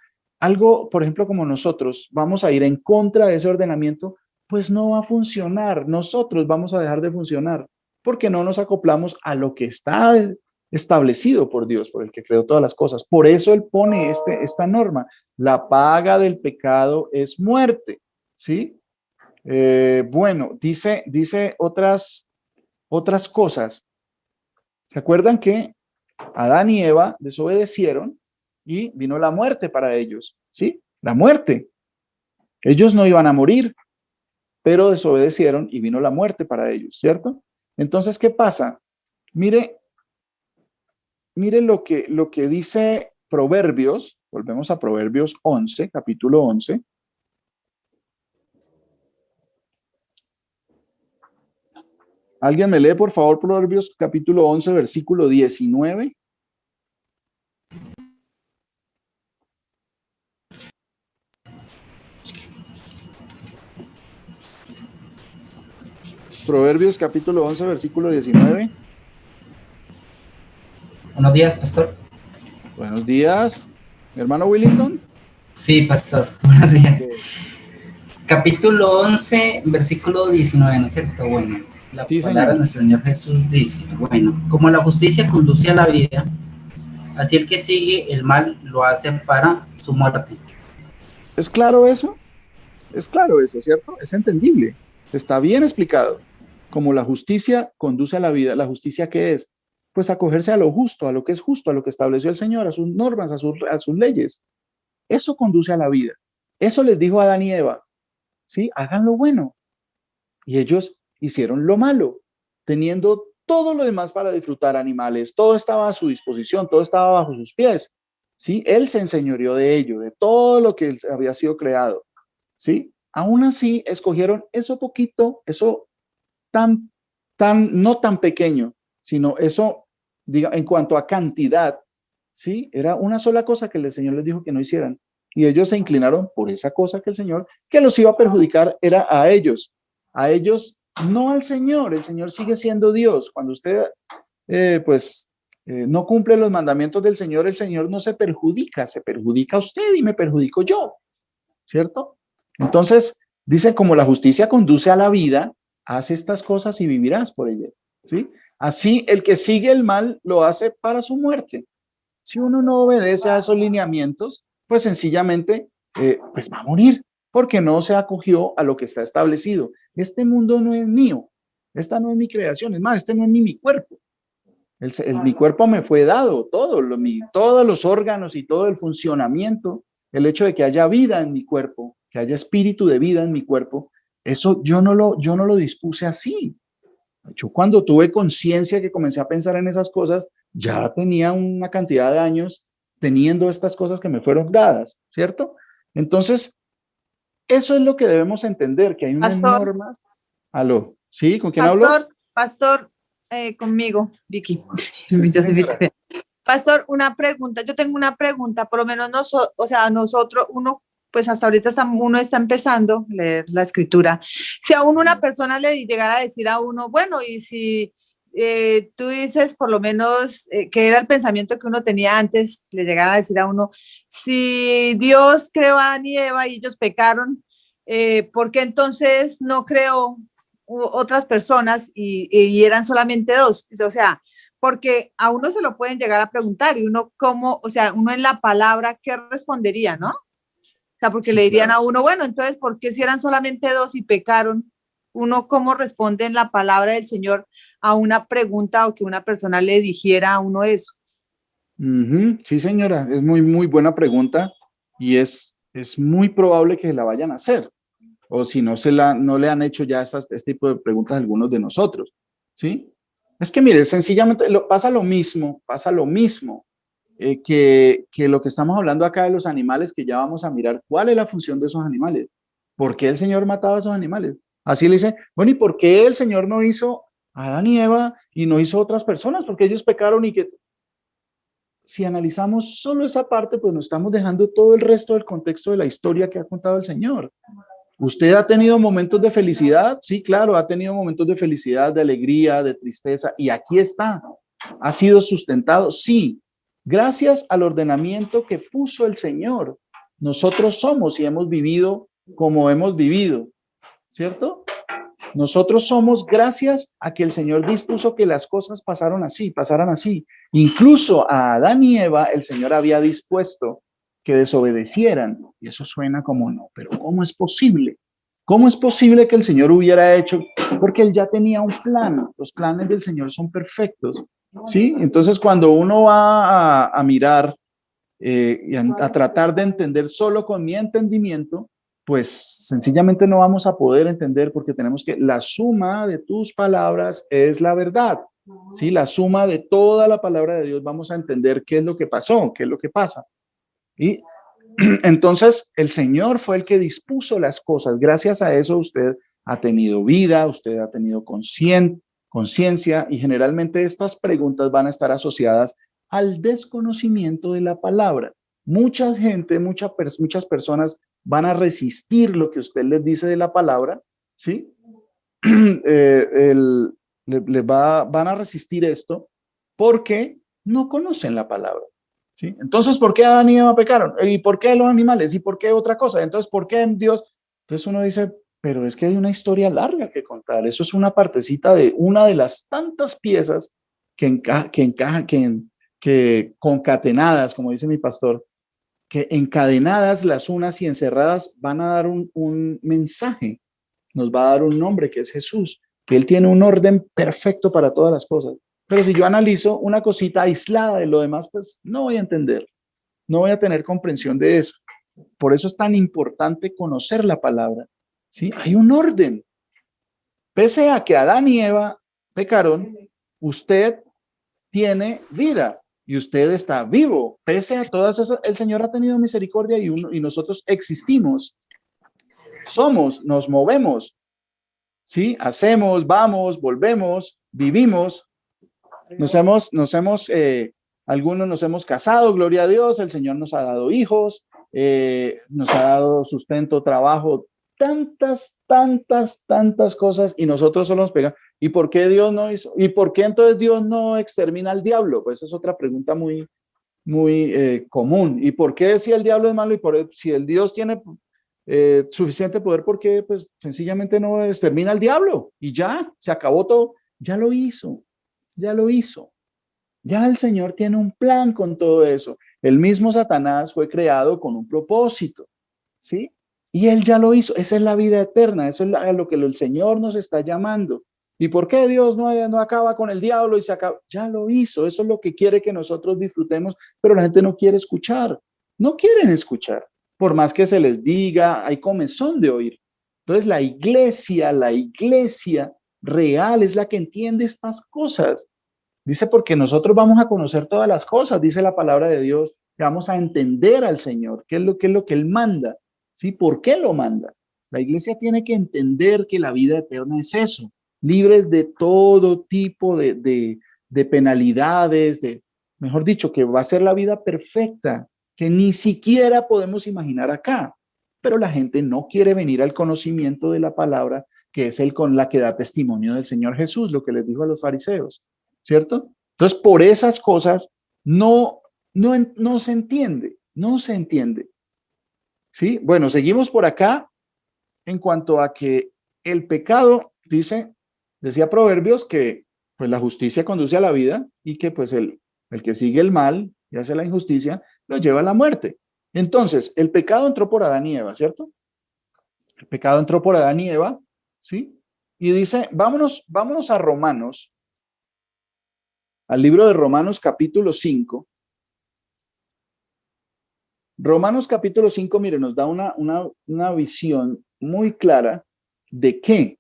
por ejemplo, como nosotros, vamos a ir en contra de ese ordenamiento, pues no va a funcionar. Nosotros vamos a dejar de funcionar porque no nos acoplamos a lo que está establecido por Dios, por el que creó todas las cosas. Por eso Él pone esta norma. La paga del pecado es muerte, ¿sí? Bueno, dice otras cosas. ¿Se acuerdan que Adán y Eva desobedecieron y vino la muerte para ellos? ¿Sí? La muerte. Ellos no iban a morir, pero desobedecieron y vino la muerte para ellos, ¿cierto? Entonces, ¿qué pasa? Mire lo que dice Proverbios, volvemos a Proverbios 11, capítulo 11. ¿Alguien me lee, por favor, Proverbios capítulo 11, versículo 19? Proverbios capítulo 11, versículo 19. Buenos días, pastor. Buenos días, mi hermano Willington. Sí, pastor. Buenos días. Okay. Capítulo 11, versículo 19, ¿no es cierto? Bueno, la Sí, palabra señor. de nuestro Señor Jesús dice, bueno, como la justicia conduce a la vida, así el que sigue el mal lo hace para su muerte. ¿Es claro eso? Es claro eso, ¿cierto? Es entendible. Está bien explicado. Como la justicia conduce a la vida, ¿la justicia qué es? Pues acogerse a lo justo, a lo que es justo, a lo que estableció el Señor, a sus normas, a sus leyes. Eso conduce a la vida. Eso les dijo a Adán y Eva. ¿Sí? Hagan lo bueno. Y ellos hicieron lo malo, teniendo todo lo demás para disfrutar animales. Todo estaba a su disposición, todo estaba bajo sus pies. ¿Sí? Él se enseñoreó de ello, de todo lo que había sido creado. ¿Sí? Aún así, escogieron eso poquito, eso no tan pequeño, sino eso, diga, en cuanto a cantidad, ¿sí? Era una sola cosa que el Señor les dijo que no hicieran. Y ellos se inclinaron por esa cosa que el Señor, que los iba a perjudicar, era a ellos, no al Señor. El Señor sigue siendo Dios. Cuando usted, no cumple los mandamientos del Señor, el Señor no se perjudica a usted y me perjudico yo, ¿cierto? Entonces, dice, como la justicia conduce a la vida, haz estas cosas y vivirás por ella, ¿sí? Así, el que sigue el mal lo hace para su muerte. Si uno no obedece a esos lineamientos, pues sencillamente, pues va a morir, porque no se acogió a lo que está establecido. Este mundo no es mío, esta no es mi creación, es más, este no es ni mi cuerpo. Mi cuerpo me fue dado, todos los órganos y todo el funcionamiento, el hecho de que haya vida en mi cuerpo, que haya espíritu de vida en mi cuerpo, eso yo no lo dispuse así. Yo cuando tuve conciencia que comencé a pensar en esas cosas, ya tenía una cantidad de años teniendo estas cosas que me fueron dadas, ¿cierto? Entonces, eso es lo que debemos entender, que hay unas Pastor, normas. Aló, ¿sí? ¿Con quién hablo? pastor, conmigo, Vicky. Sí, Yo soy señora. Vicky. Pastor, una pregunta, yo tengo una pregunta, por lo menos nosotros, uno, pues hasta ahorita uno está empezando a leer la escritura. Si a uno una persona le llegara a decir a uno, bueno, y si tú dices por lo menos que era el pensamiento que uno tenía antes, le llegara a decir a uno, si Dios creó a Adán y Eva y ellos pecaron, ¿por qué entonces no creó otras personas y eran solamente dos? O sea, porque a uno se lo pueden llegar a preguntar y uno cómo, o sea, uno en la palabra, ¿qué respondería, no? O sea, porque Sí, le dirían claro. a uno, bueno, entonces, ¿por qué si eran solamente dos y pecaron? Uno cómo responde en la palabra del Señor a una pregunta o que una persona le dijera a uno eso. Ujú, sí, señora, es muy, muy buena pregunta y es muy probable que la vayan a hacer. O si no, no le han hecho ya este tipo de preguntas a algunos de nosotros, ¿sí? Es que mire, sencillamente pasa lo mismo que lo que estamos hablando acá de los animales, que ya vamos a mirar cuál es la función de esos animales. ¿Por qué el Señor mataba a esos animales? Así le dice, bueno, ¿y por qué el Señor no hizo a Adán y Eva y no hizo a otras personas? Porque ellos pecaron y que si analizamos solo esa parte, pues nos estamos dejando todo el resto del contexto de la historia que ha contado el Señor. ¿Usted ha tenido momentos de felicidad? Sí, claro, ha tenido momentos de felicidad, de alegría, de tristeza, y aquí está. ¿Ha sido sustentado? Sí, gracias al ordenamiento que puso el Señor. Nosotros somos y hemos vivido como hemos vivido, ¿cierto? Nosotros somos gracias a que el Señor dispuso que las cosas pasaran así. Incluso a Adán y Eva el Señor había dispuesto que desobedecieran. Y eso suena como no, pero ¿cómo es posible? ¿Cómo es posible que el Señor hubiera hecho? Porque Él ya tenía un plan. Los planes del Señor son perfectos. ¿Sí? Entonces cuando uno va a mirar y a tratar de entender solo con mi entendimiento, pues sencillamente no vamos a poder entender porque tenemos que, la suma de tus palabras es la verdad, ¿sí? La suma de toda la palabra de Dios vamos a entender qué es lo que pasó, qué es lo que pasa. Y entonces el Señor fue el que dispuso las cosas. Gracias a eso usted ha tenido vida, usted ha tenido conciencia y generalmente estas preguntas van a estar asociadas al desconocimiento de la palabra. Muchas personas van a resistir lo que usted les dice de la palabra, ¿sí? Van a resistir esto porque no conocen la palabra. ¿Sí? Entonces, ¿por qué Adán y Eva pecaron? ¿Y por qué los animales? ¿Y por qué otra cosa? Entonces, ¿por qué Dios? Entonces uno dice, pero es que hay una historia larga que contar. Eso es una partecita de una de las tantas piezas que concatenadas, como dice mi pastor, que encadenadas las unas y encerradas van a dar un mensaje. Nos va a dar un nombre que es Jesús, que Él tiene un orden perfecto para todas las cosas. Pero si yo analizo una cosita aislada de lo demás, pues no voy a entender, no voy a tener comprensión de eso. Por eso es tan importante conocer la palabra. ¿Sí? Hay un orden. Pese a que Adán y Eva pecaron, usted tiene vida y usted está vivo. Pese a todas esas, el Señor ha tenido misericordia y nosotros existimos. Somos, nos movemos, ¿sí? Hacemos, vamos, volvemos, vivimos. Algunos nos hemos casado, gloria a Dios, el Señor nos ha dado hijos, nos ha dado sustento, trabajo, tantas cosas y nosotros solo nos pegamos. ¿Y por qué Dios no hizo? ¿Y por qué entonces Dios no extermina al diablo? Pues es otra pregunta muy común. ¿Y por qué si el diablo es malo y si el Dios tiene suficiente poder, por qué pues sencillamente no extermina al diablo? Y ya, se acabó todo. Ya lo hizo. Ya el Señor tiene un plan con todo eso. El mismo Satanás fue creado con un propósito, ¿sí? Y él ya lo hizo. Esa es la vida eterna. Eso es a lo que el Señor nos está llamando. ¿Y por qué Dios no acaba con el diablo y se acaba? Ya lo hizo. Eso es lo que quiere que nosotros disfrutemos, pero la gente no quiere escuchar. No quieren escuchar. Por más que se les diga, hay comezón de oír. Entonces la iglesia real es la que entiende estas cosas. Dice, porque nosotros vamos a conocer todas las cosas, dice la palabra de Dios. que vamos a entender al Señor, qué es lo que Él manda, ¿sí? ¿Por qué lo manda? La iglesia tiene que entender que la vida eterna es eso, libres de todo tipo de penalidades, mejor dicho, que va a ser la vida perfecta, que ni siquiera podemos imaginar acá. Pero la gente no quiere venir al conocimiento de la palabra, que es el con la que da testimonio del Señor Jesús, lo que les dijo a los fariseos, ¿cierto? Entonces, por esas cosas no se entiende, no se entiende. ¿Sí? Bueno, seguimos por acá en cuanto a que el pecado, decía Proverbios, que pues la justicia conduce a la vida y que pues el que sigue el mal y hace la injusticia lo lleva a la muerte. Entonces, el pecado entró por Adán y Eva, ¿cierto? El pecado entró por Adán y Eva, ¿sí? Y dice, vámonos a Romanos, al libro de Romanos capítulo 5. Romanos capítulo 5, mire, nos da una visión muy clara de qué.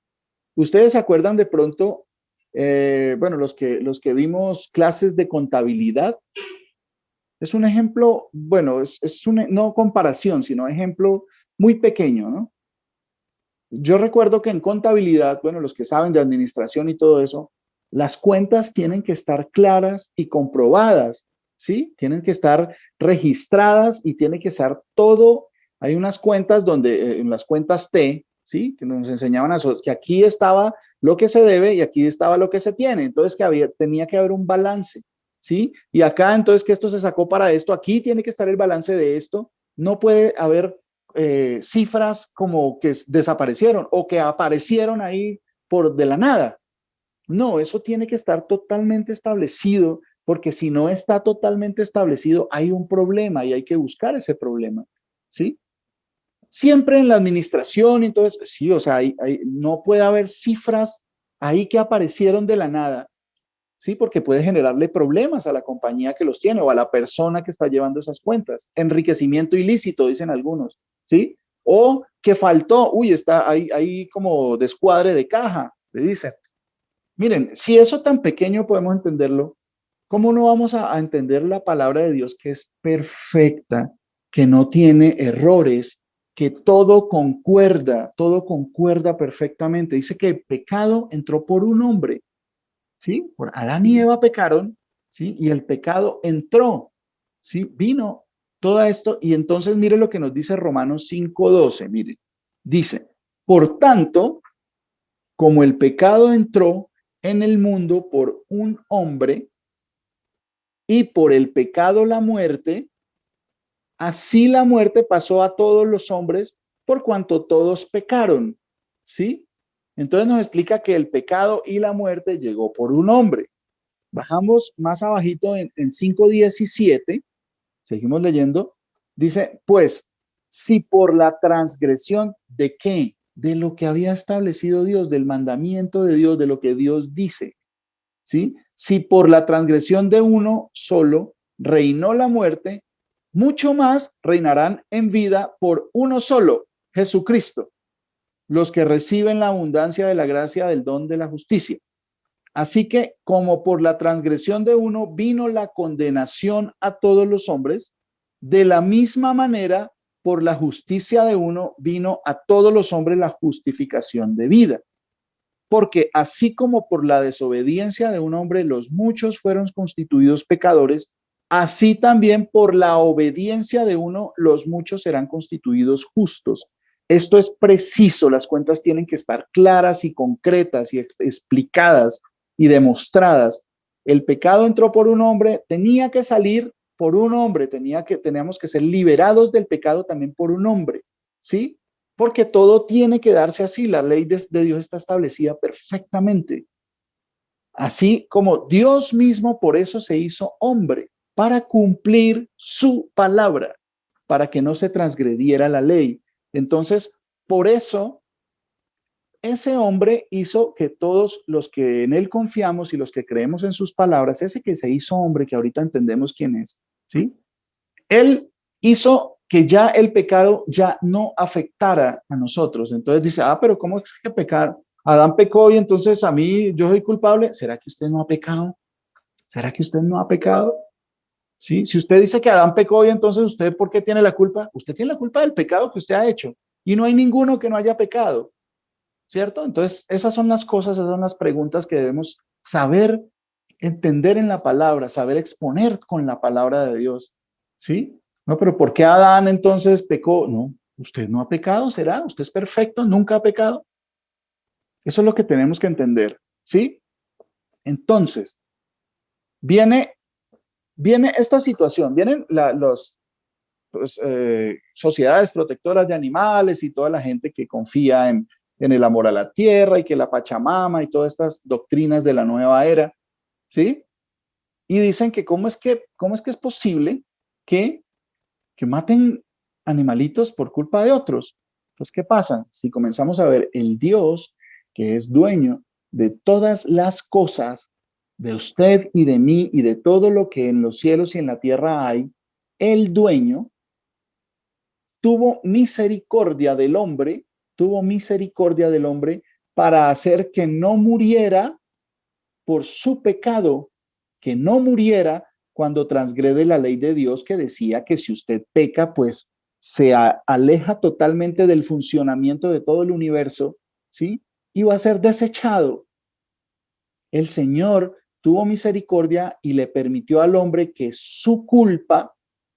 Ustedes se acuerdan de pronto, bueno, los que vimos clases de contabilidad, es un ejemplo, bueno, no comparación, sino ejemplo muy pequeño, ¿no? Yo recuerdo que en contabilidad, bueno, los que saben de administración y todo eso, las cuentas tienen que estar claras y comprobadas, ¿sí? Tienen que estar registradas y tiene que ser todo. Hay unas cuentas donde, en las cuentas T, ¿sí? Que nos enseñaban que aquí estaba lo que se debe y aquí estaba lo que se tiene. Entonces, tenía que haber un balance, ¿sí? Y acá, entonces, que esto se sacó para esto, aquí tiene que estar el balance de esto. No puede haber cifras como que desaparecieron o que aparecieron ahí por de la nada. No, eso tiene que estar totalmente establecido, porque si no está totalmente establecido, hay un problema y hay que buscar ese problema, ¿sí? Siempre en la administración, entonces, sí, o sea, no puede haber cifras ahí que aparecieron de la nada, ¿sí? Porque puede generarle problemas a la compañía que los tiene o a la persona que está llevando esas cuentas. Enriquecimiento ilícito, dicen algunos, ¿sí? O que faltó, está ahí como descuadre de caja, le dicen. Miren, si eso tan pequeño podemos entenderlo, ¿cómo no vamos a entender la palabra de Dios que es perfecta, que no tiene errores, que todo concuerda perfectamente? Dice que el pecado entró por un hombre, ¿sí? Por Adán y Eva pecaron, ¿sí? Y el pecado entró, ¿sí? Vino todo esto y entonces mire lo que nos dice Romanos 5:12, mire, dice, por tanto, como el pecado entró en el mundo por un hombre y por el pecado la muerte, así la muerte pasó a todos los hombres por cuanto todos pecaron, ¿sí? Entonces nos explica que el pecado y la muerte llegó por un hombre. Bajamos más abajito en 5:17, seguimos leyendo, dice, pues, si por la transgresión de qué, de lo que había establecido Dios, del mandamiento de Dios, de lo que Dios dice, ¿sí? Si por la transgresión de uno solo reinó la muerte, mucho más reinarán en vida por uno solo, Jesucristo, los que reciben la abundancia de la gracia del don de la justicia. Así que como por la transgresión de uno vino la condenación a todos los hombres, de la misma manera por la justicia de uno vino a todos los hombres la justificación de vida. Porque así como por la desobediencia de un hombre los muchos fueron constituidos pecadores, así también por la obediencia de uno los muchos serán constituidos justos. Esto es preciso, las cuentas tienen que estar claras y concretas y explicadas y demostradas. El pecado entró por un hombre, tenía que salir por un hombre, teníamos que ser liberados del pecado también por un hombre, ¿sí? Porque todo tiene que darse así, la ley de Dios está establecida perfectamente. Así como Dios mismo por eso se hizo hombre, para cumplir su palabra, para que no se transgrediera la ley. Entonces, por eso, ese hombre hizo que todos los que en él confiamos y los que creemos en sus palabras, ese que se hizo hombre, que ahorita entendemos quién es, ¿sí? Él hizo que ya el pecado ya no afectara a nosotros. Entonces dice, pero ¿cómo es que pecar? Adán pecó y entonces a mí yo soy culpable. ¿Será que usted no ha pecado? ¿Será que usted no ha pecado? ¿Sí? Si usted dice que Adán pecó y entonces usted, ¿por qué tiene la culpa? Usted tiene la culpa del pecado que usted ha hecho y no hay ninguno que no haya pecado, ¿cierto? Entonces, esas son las cosas, esas son las preguntas que debemos saber entender en la palabra, saber exponer con la palabra de Dios, ¿sí? No, pero ¿por qué Adán entonces pecó? No, usted no ha pecado, ¿será? ¿Usted es perfecto? ¿Nunca ha pecado? Eso es lo que tenemos que entender, ¿sí? Entonces, viene, viene esta situación, vienen los pues, sociedades protectoras de animales y toda la gente que confía en el amor a la tierra y que la Pachamama y todas estas doctrinas de la nueva era, ¿sí? Y dicen que cómo es que es posible que, que maten animalitos por culpa de otros. Pues, ¿qué pasa? Si comenzamos a ver el Dios que es dueño de todas las cosas, de usted y de mí y de todo lo que en los cielos y en la tierra hay, el dueño tuvo misericordia del hombre, tuvo misericordia del hombre para hacer que no muriera por su pecado, que no muriera cuando transgrede la ley de Dios que decía que si usted peca, pues se aleja totalmente del funcionamiento de todo el universo, ¿sí? Y va a ser desechado. El Señor tuvo misericordia y le permitió al hombre que su culpa,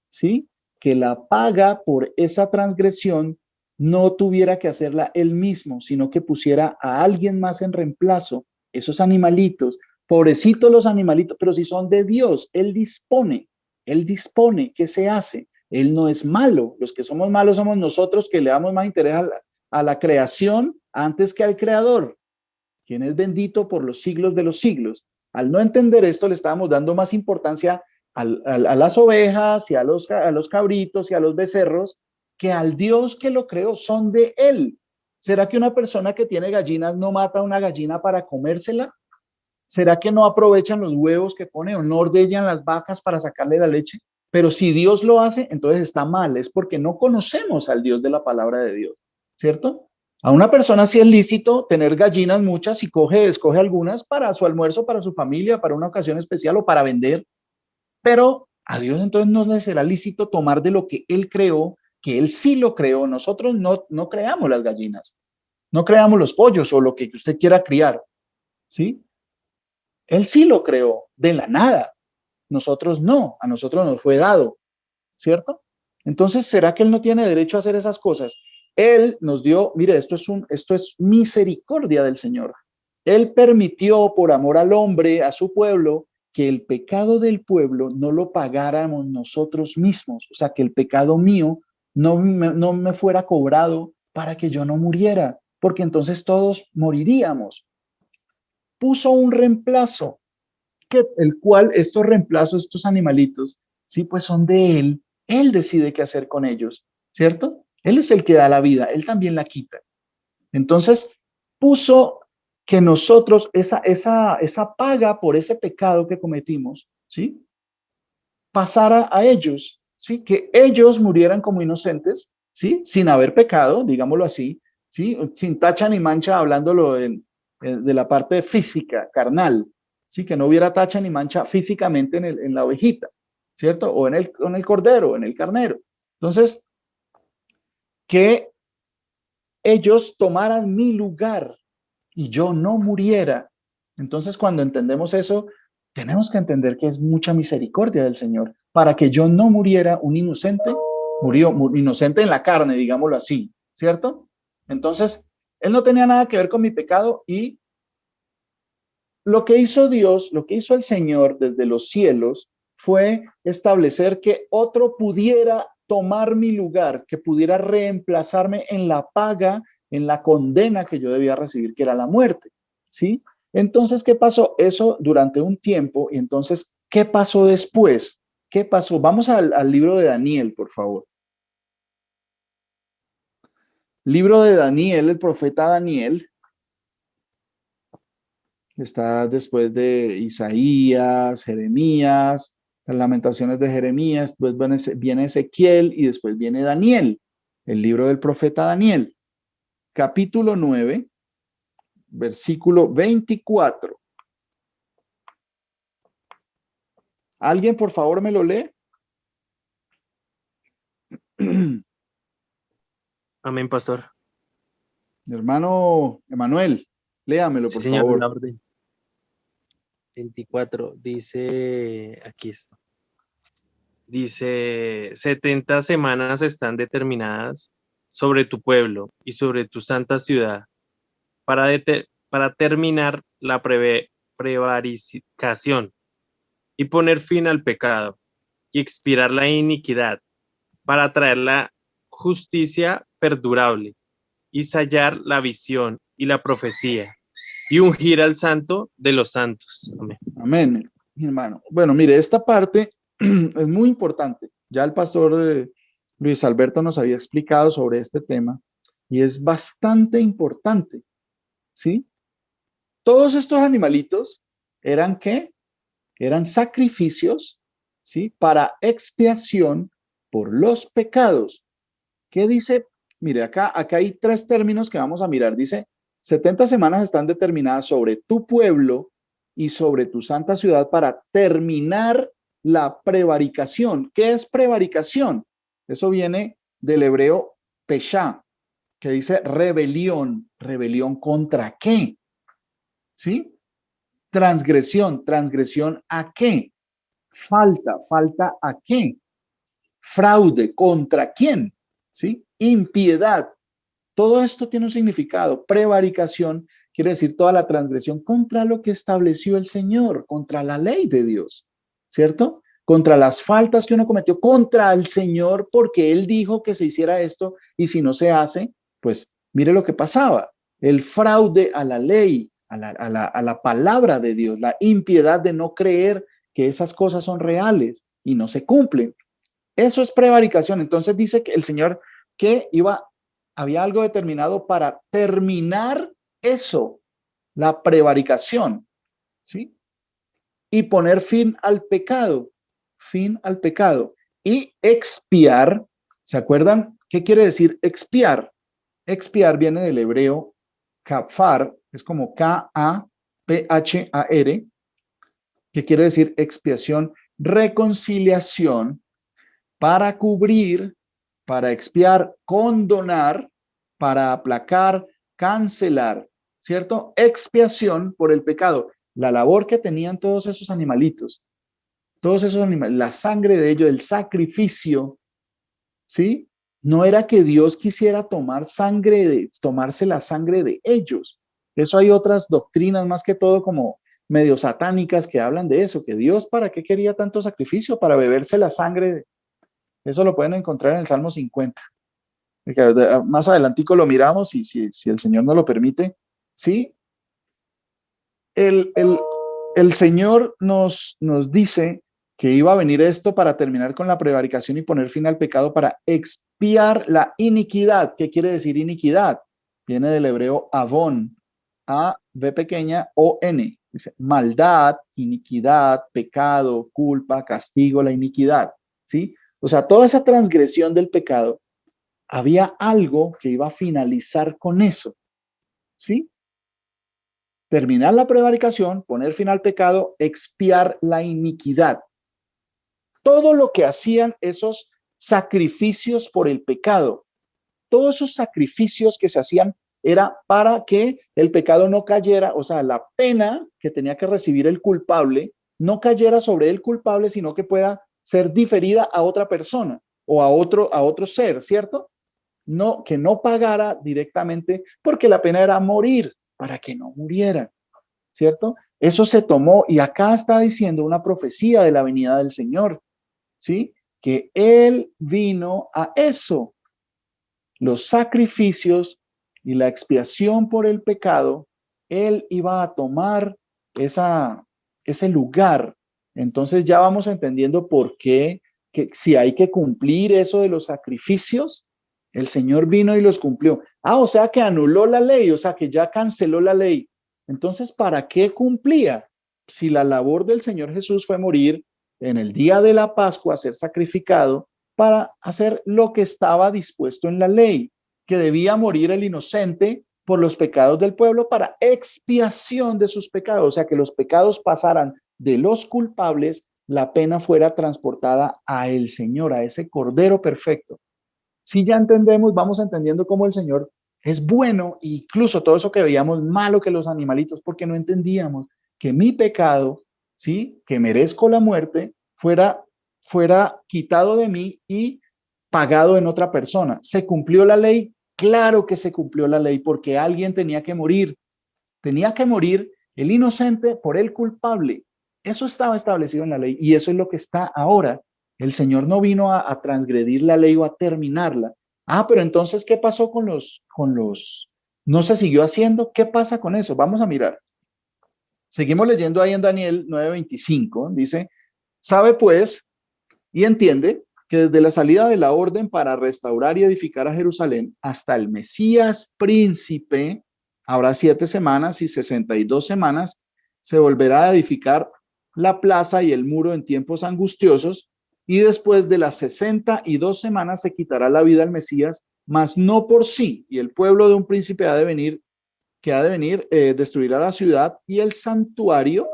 ¿sí? Que la paga por esa transgresión no tuviera que hacerla él mismo, sino que pusiera a alguien más en reemplazo, esos animalitos, pobrecitos los animalitos, pero si son de Dios, Él dispone, ¿qué se hace? Él no es malo, los que somos malos somos nosotros que le damos más interés a la creación antes que al creador, quien es bendito por los siglos de los siglos. Al no entender esto, le estábamos dando más importancia a las ovejas y a los cabritos y a los becerros que al Dios que lo creó, son de él. ¿Será que una persona que tiene gallinas no mata a una gallina para comérsela? ¿Será que no aprovechan los huevos que pone o no ordeñan las vacas para sacarle la leche? Pero si Dios lo hace, entonces está mal, es porque no conocemos al Dios de la palabra de Dios, ¿cierto? A una persona sí es lícito tener gallinas muchas y escoge algunas para su almuerzo, para su familia, para una ocasión especial o para vender, pero a Dios entonces no le será lícito tomar de lo que Él creó, que Él sí lo creó. Nosotros no creamos las gallinas, no creamos los pollos o lo que usted quiera criar, ¿sí? Él sí lo creó de la nada. Nosotros no, a nosotros nos fue dado, ¿cierto? Entonces, ¿será que él no tiene derecho a hacer esas cosas? Él nos dio, mire, esto es misericordia del Señor. Él permitió por amor al hombre, a su pueblo, que el pecado del pueblo no lo pagáramos nosotros mismos. O sea, que el pecado mío no me fuera cobrado para que yo no muriera, porque entonces todos moriríamos. Puso un reemplazo el cual estos reemplazos, estos animalitos, sí, pues son de él decide qué hacer con ellos, ¿cierto? Él es el que da la vida, él también la quita. Entonces, puso que nosotros, esa paga por ese pecado que cometimos, ¿sí? Pasara a ellos, ¿sí? Que ellos murieran como inocentes, ¿sí? Sin haber pecado, digámoslo así, ¿sí? Sin tacha ni mancha, hablándolo de la parte física, carnal, ¿sí? Que no hubiera tacha ni mancha físicamente en la ovejita, ¿cierto? O en el cordero, en el carnero. Entonces, que ellos tomaran mi lugar y yo no muriera. Entonces, cuando entendemos eso, tenemos que entender que es mucha misericordia del Señor. Para que yo no muriera, un inocente murió, inocente en la carne, digámoslo así, ¿cierto? Entonces, él no tenía nada que ver con mi pecado y lo que hizo Dios, lo que hizo el Señor desde los cielos fue establecer que otro pudiera tomar mi lugar, que pudiera reemplazarme en la paga, en la condena que yo debía recibir, que era la muerte, ¿sí? Entonces, ¿qué pasó? Eso durante un tiempo. Y entonces, ¿qué pasó después? ¿Qué pasó? Vamos al libro de Daniel, por favor. Libro de Daniel, el profeta Daniel. Está después de Isaías, Jeremías, las lamentaciones de Jeremías, después viene Ezequiel y después viene Daniel, el libro del profeta Daniel, capítulo 9, versículo 24. ¿Alguien, por favor, me lo lee? Amén, pastor. Hermano Emanuel, léamelo, Sí, por señor, favor. la orden. 24, dice, aquí está. Dice, 70 semanas están determinadas sobre tu pueblo y sobre tu santa ciudad para terminar la prevaricación y poner fin al pecado y expirar la iniquidad, para traer la justicia perdurable y sellar la visión y la profecía y ungir al santo de los santos. Amén. Amén, mi hermano. Bueno, mire, esta parte es muy importante. Ya el pastor Luis Alberto nos había explicado sobre este tema y es bastante importante, ¿sí? Todos estos animalitos eran ¿qué? Eran sacrificios, ¿sí? Para expiación por los pecados. ¿Qué dice? Mire, acá hay tres términos que vamos a mirar. Dice, 70 semanas están determinadas sobre tu pueblo y sobre tu santa ciudad para terminar la prevaricación. ¿Qué es prevaricación? Eso viene del hebreo peshá, que dice rebelión. ¿Rebelión contra qué? ¿Sí? Transgresión. ¿Transgresión a qué? ¿Falta a qué? Fraude. ¿Contra quién? ¿Sí? Impiedad. Todo esto tiene un significado. Prevaricación quiere decir toda la transgresión contra lo que estableció el Señor, contra la ley de Dios, ¿cierto? Contra las faltas que uno cometió, contra el Señor, porque Él dijo que se hiciera esto y si no se hace, pues mire lo que pasaba. El fraude a la ley, a la palabra de Dios, la impiedad de no creer que esas cosas son reales y no se cumplen. Eso es prevaricación. Entonces dice que el Señor que había algo determinado para terminar eso, la prevaricación, ¿sí? Y poner fin al pecado y expiar. ¿Se acuerdan qué quiere decir expiar? Expiar viene del hebreo kafar, es como K-A-P-H-A-R, que quiere decir expiación, reconciliación, para cubrir, para expiar, condonar, para aplacar, cancelar, ¿cierto? Expiación por el pecado. La labor que tenían todos esos animalitos, la sangre de ellos, el sacrificio, ¿sí? No era que Dios quisiera tomarse la sangre de ellos. Eso hay otras doctrinas, más que todo como medio satánicas, que hablan de eso, que Dios para qué quería tanto sacrificio, para beberse la sangre. Eso lo pueden encontrar en el Salmo 50. Más adelantico lo miramos y si el Señor nos lo permite, ¿sí? El Señor nos dice que iba a venir esto para terminar con la prevaricación y poner fin al pecado para expiar la iniquidad. ¿Qué quiere decir iniquidad? Viene del hebreo avón, A, B pequeña, O, N. Dice maldad, iniquidad, pecado, culpa, castigo, la iniquidad, ¿sí? O sea, toda esa transgresión del pecado, había algo que iba a finalizar con eso, ¿sí? Terminar la prevaricación, poner fin al pecado, expiar la iniquidad. Todo lo que hacían esos sacrificios por el pecado, todos esos sacrificios que se hacían era para que el pecado no cayera, o sea, la pena que tenía que recibir el culpable no cayera sobre el culpable, sino que pueda ser diferida a otra persona o a otro ser, ¿cierto? No, que no pagara directamente porque la pena era morir para que no murieran, ¿cierto? Eso se tomó y acá está diciendo una profecía de la venida del Señor, ¿sí? Que Él vino a eso. Los sacrificios y la expiación por el pecado, Él iba a tomar ese lugar. Entonces ya vamos entendiendo por qué, que si hay que cumplir eso de los sacrificios, el Señor vino y los cumplió. O sea que anuló la ley, o sea que ya canceló la ley. Entonces, ¿para qué cumplía? Si la labor del Señor Jesús fue morir en el día de la Pascua, ser sacrificado, para hacer lo que estaba dispuesto en la ley, que debía morir el inocente por los pecados del pueblo para expiación de sus pecados, o sea, que los pecados pasaran de los culpables la pena fuera transportada a el Señor, a ese Cordero perfecto. Si ya entendemos, vamos entendiendo cómo el Señor es bueno, e incluso todo eso que veíamos malo que los animalitos, porque no entendíamos que mi pecado, ¿sí? Que merezco la muerte, fuera quitado de mí y pagado en otra persona. ¿Se cumplió la ley? Claro que se cumplió la ley, porque alguien tenía que morir. Tenía que morir el inocente por el culpable. Eso estaba establecido en la ley y eso es lo que está ahora. El Señor no vino a transgredir la ley o a terminarla. Ah, pero entonces, ¿qué pasó no se siguió haciendo? ¿Qué pasa con eso? Vamos a mirar. Seguimos leyendo ahí en Daniel 9:25. Dice, sabe pues y entiende que desde la salida de la orden para restaurar y edificar a Jerusalén hasta el Mesías príncipe, habrá 7 semanas y 62 semanas, se volverá a edificar la plaza y el muro en tiempos angustiosos, y después de las 62 semanas se quitará la vida al Mesías, mas no por sí, y el pueblo de un príncipe destruirá la ciudad y el santuario,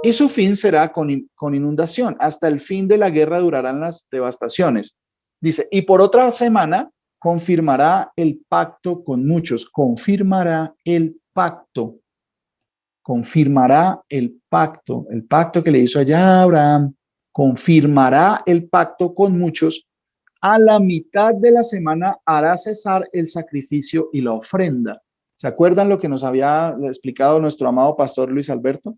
y su fin será con inundación. Hasta el fin de la guerra durarán las devastaciones. Dice, y por otra semana confirmará el pacto con muchos. Confirmará el pacto que le hizo allá a Abraham. Confirmará el pacto con muchos. A la mitad de la semana hará cesar el sacrificio y la ofrenda. ¿Se acuerdan lo que nos había explicado nuestro amado pastor Luis Alberto?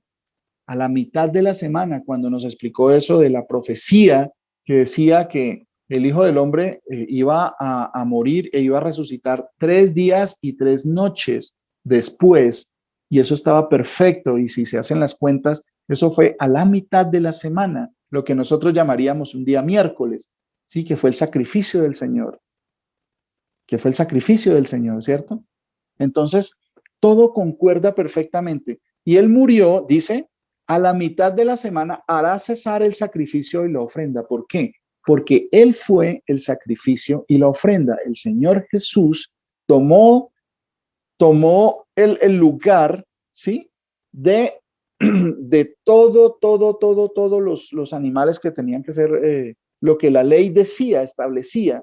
A la mitad de la semana, cuando nos explicó eso de la profecía que decía que el Hijo del Hombre iba a morir e iba a resucitar 3 días y 3 noches después, y eso estaba perfecto, y si se hacen las cuentas, eso fue a la mitad de la semana, lo que nosotros llamaríamos un día miércoles, sí, que fue el sacrificio del Señor, ¿cierto? Entonces, todo concuerda perfectamente. Y él murió, dice, a la mitad de la semana hará cesar el sacrificio y la ofrenda. ¿Por qué? Porque él fue el sacrificio y la ofrenda. El Señor Jesús tomó el lugar, ¿sí? De todos los animales que tenían que ser lo que la ley decía, establecía.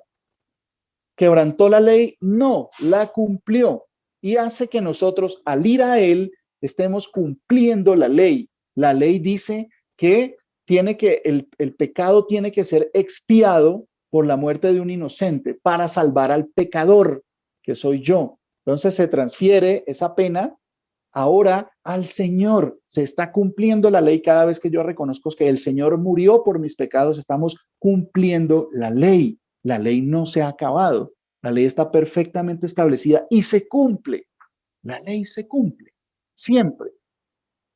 ¿Quebrantó la ley? No, la cumplió. Y hace que nosotros, al ir a él, estemos cumpliendo la ley. La ley dice que el pecado tiene que ser expiado por la muerte de un inocente para salvar al pecador, que soy yo. Entonces se transfiere esa pena ahora al Señor. Se está cumpliendo la ley cada vez que yo reconozco que el Señor murió por mis pecados. Estamos cumpliendo la ley. La ley no se ha acabado. La ley está perfectamente establecida y se cumple. La ley se cumple siempre.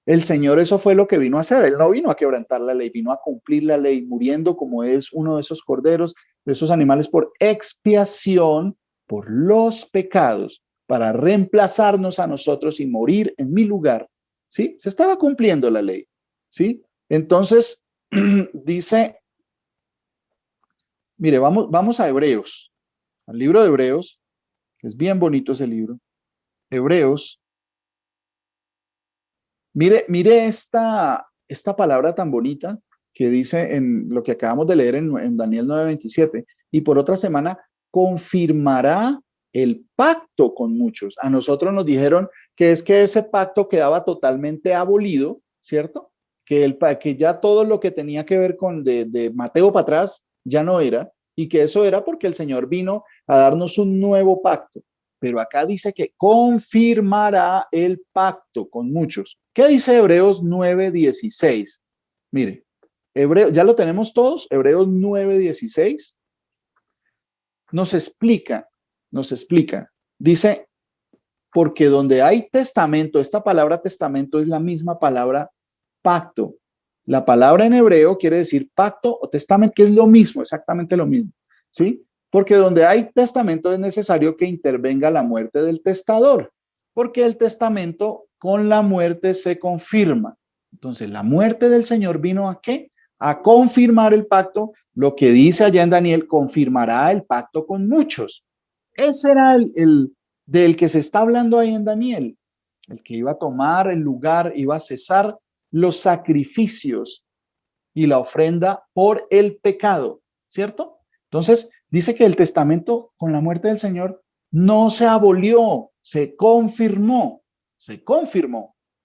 El Señor eso fue lo que vino a hacer. Él no vino a quebrantar la ley, vino a cumplir la ley, muriendo como es uno de esos corderos, de esos animales por expiación por los pecados, para reemplazarnos a nosotros y morir en mi lugar. ¿Sí? Se estaba cumpliendo la ley. ¿Sí? Entonces, dice, mire, vamos a Hebreos, al libro de Hebreos, que es bien bonito ese libro. Hebreos. Mire esta palabra tan bonita que dice en lo que acabamos de leer en Daniel 9:27. Y por otra semana confirmará el pacto con muchos. A nosotros nos dijeron que es que ese pacto quedaba totalmente abolido, ¿cierto? Que ya todo lo que tenía que ver con de Mateo para atrás ya no era, y que eso era porque el Señor vino a darnos un nuevo pacto. Pero acá dice que confirmará el pacto con muchos. ¿Qué dice Hebreos 9:16? Mire, ya lo tenemos todos, Hebreos 9:16. Nos explica. Dice, porque donde hay testamento, esta palabra testamento es la misma palabra pacto. La palabra en hebreo quiere decir pacto o testamento, que es lo mismo, exactamente lo mismo, ¿sí? Porque donde hay testamento es necesario que intervenga la muerte del testador, porque el testamento con la muerte se confirma. Entonces, la muerte del Señor vino ¿a qué? A confirmar el pacto. Lo que dice allá en Daniel, confirmará el pacto con muchos. Ese era el del que se está hablando ahí en Daniel, el que iba a tomar el lugar, iba a cesar los sacrificios y la ofrenda por el pecado, ¿cierto? Entonces, dice que el testamento con la muerte del Señor no se abolió, se confirmó,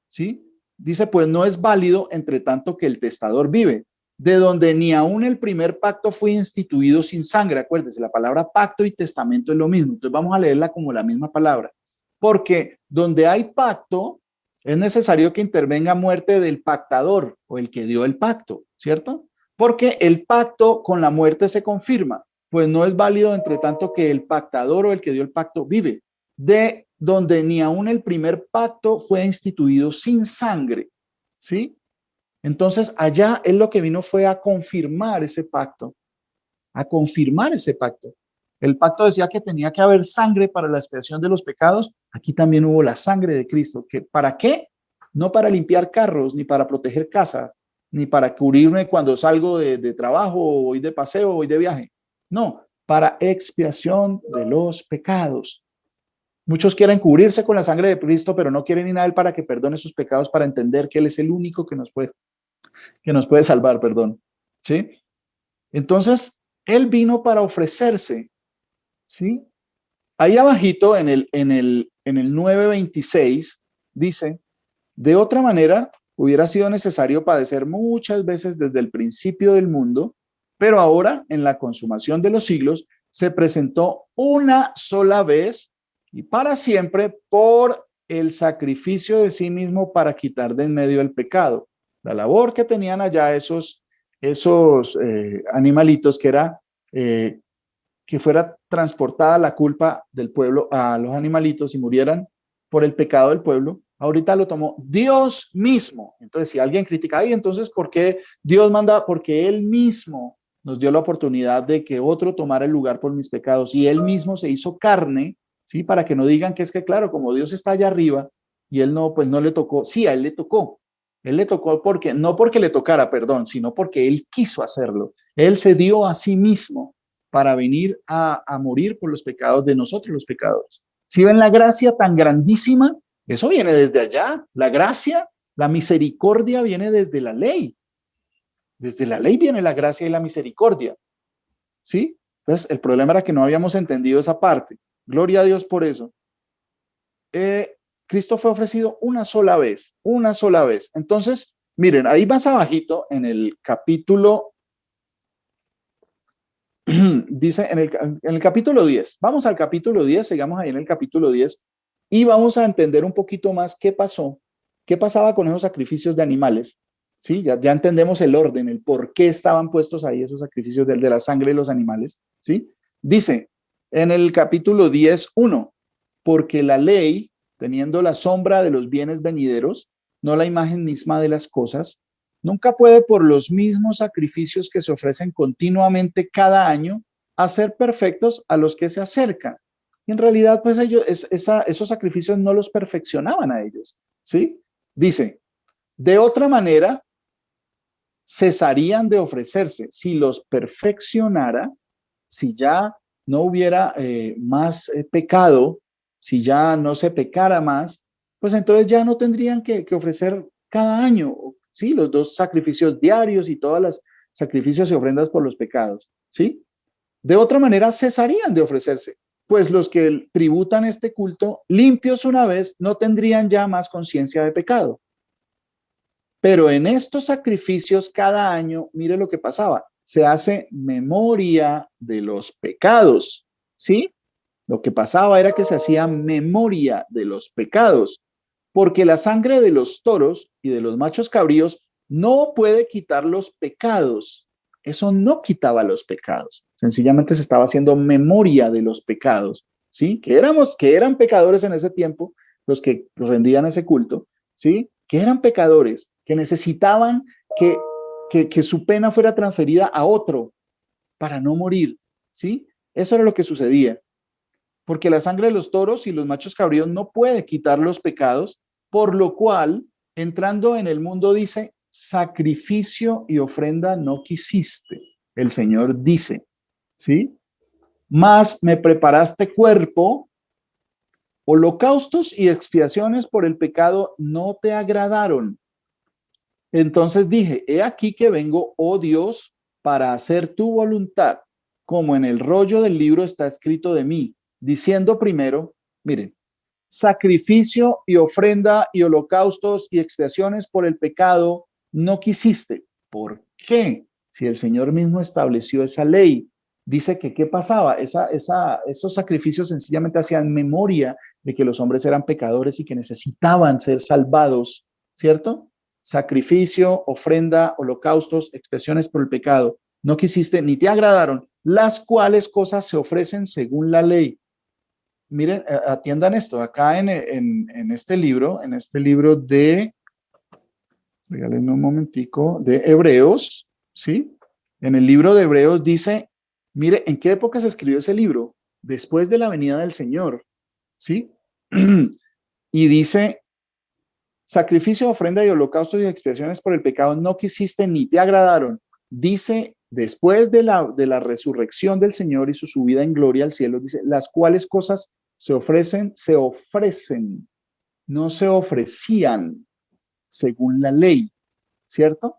¿sí? Dice, pues no es válido entre tanto que el testador vive, de donde ni aún el primer pacto fue instituido sin sangre. Acuérdense, la palabra pacto y testamento es lo mismo, entonces vamos a leerla como la misma palabra, porque donde hay pacto, es necesario que intervenga muerte del pactador o el que dio el pacto, ¿cierto? Porque el pacto con la muerte se confirma, pues no es válido entre tanto que el pactador o el que dio el pacto vive, de donde ni aún el primer pacto fue instituido sin sangre, ¿sí? Entonces allá él lo que vino fue a confirmar ese pacto, a confirmar ese pacto. El pacto decía que tenía que haber sangre para la expiación de los pecados. Aquí también hubo la sangre de Cristo. ¿Que para qué? No para limpiar carros, ni para proteger casas, ni para cubrirme cuando salgo de trabajo, o voy de paseo, o voy de viaje. No, para expiación de los pecados. Muchos quieren cubrirse con la sangre de Cristo, pero no quieren ir a Él para que perdone sus pecados, para entender que Él es el único que nos puede salvar, perdón. ¿Sí? Entonces, Él vino para ofrecerse, ¿sí? Ahí abajito en el 9:26 dice, de otra manera hubiera sido necesario padecer muchas veces desde el principio del mundo, pero ahora en la consumación de los siglos se presentó una sola vez y para siempre por el sacrificio de sí mismo para quitar de en medio el pecado. La labor que tenían allá esos animalitos que era que fuera transportada la culpa del pueblo a los animalitos y murieran por el pecado del pueblo, ahorita lo tomó Dios mismo. Entonces, si alguien critica, ay, entonces, ¿por qué Dios manda? Porque Él mismo nos dio la oportunidad de que otro tomara el lugar por mis pecados y Él mismo se hizo carne, ¿sí? Para que no digan que es que, claro, como Dios está allá arriba y Él no, pues no le tocó. Sí, a Él le tocó. Él le tocó porque, no porque le tocara, perdón, sino porque Él quiso hacerlo. Él se dio a sí mismo para venir a morir por los pecados de nosotros, los pecadores. Si ven la gracia tan grandísima, eso viene desde allá. La gracia, la misericordia viene desde la ley. Desde la ley viene la gracia y la misericordia. ¿Sí? Entonces, el problema era que no habíamos entendido esa parte. Gloria a Dios por eso. Cristo fue ofrecido una sola vez, una sola vez. Entonces, miren, ahí más abajito en el capítulo dice en el capítulo 10, vamos al capítulo 10, sigamos ahí en el capítulo 10 y vamos a entender un poquito más qué pasó, qué pasaba con esos sacrificios de animales, ¿sí? Ya entendemos el orden, el por qué estaban puestos ahí esos sacrificios de la sangre de los animales, ¿sí? Dice en el capítulo 10:1, porque la ley, teniendo la sombra de los bienes venideros, no la imagen misma de las cosas, nunca puede por los mismos sacrificios que se ofrecen continuamente cada año hacer perfectos a los que se acercan. Y en realidad, pues esos sacrificios no los perfeccionaban a ellos, ¿sí? Dice, de otra manera, cesarían de ofrecerse. Si los perfeccionara, si ya no hubiera más pecado, si ya no se pecara más, pues entonces ya no tendrían que ofrecer cada año, ¿sí? Los 2 sacrificios diarios y todas las sacrificios y ofrendas por los pecados, ¿sí? De otra manera, cesarían de ofrecerse, pues los que tributan este culto, limpios una vez, no tendrían ya más conciencia de pecado. Pero en estos sacrificios cada año, mire lo que pasaba, se hace memoria de los pecados, ¿sí? Lo que pasaba era que se hacía memoria de los pecados, porque la sangre de los toros y de los machos cabríos no puede quitar los pecados. Eso no quitaba los pecados. Sencillamente se estaba haciendo memoria de los pecados, ¿sí? Que eran pecadores en ese tiempo, los que rendían ese culto, ¿sí? Que eran pecadores, que necesitaban que su pena fuera transferida a otro para no morir, ¿sí? Eso era lo que sucedía. Porque la sangre de los toros y los machos cabríos no puede quitar los pecados, por lo cual, entrando en el mundo dice, sacrificio y ofrenda no quisiste. El Señor dice, ¿sí? Mas me preparaste cuerpo, holocaustos y expiaciones por el pecado no te agradaron. Entonces dije, he aquí que vengo, oh Dios, para hacer tu voluntad, como en el rollo del libro está escrito de mí, diciendo primero, miren, sacrificio y ofrenda y holocaustos y expiaciones por el pecado no quisiste. ¿Por qué? Si el Señor mismo estableció esa ley, dice que ¿qué pasaba? Esos sacrificios sencillamente hacían memoria de que los hombres eran pecadores y que necesitaban ser salvados, ¿cierto? Sacrificio, ofrenda, holocaustos, expiaciones por el pecado. No quisiste ni te agradaron, las cuales cosas se ofrecen según la ley. Miren, atiendan esto, acá en este libro de, regálenme un momentico, de Hebreos, ¿sí? En el libro de Hebreos dice, mire, ¿en qué época se escribió ese libro? Después de la venida del Señor, ¿sí? Y dice, sacrificio, ofrenda y holocaustos y expiaciones por el pecado no quisiste ni te agradaron. Dice, después de la resurrección del Señor y su subida en gloria al cielo, dice, las cuales cosas se ofrecen, no se ofrecían según la ley, ¿cierto?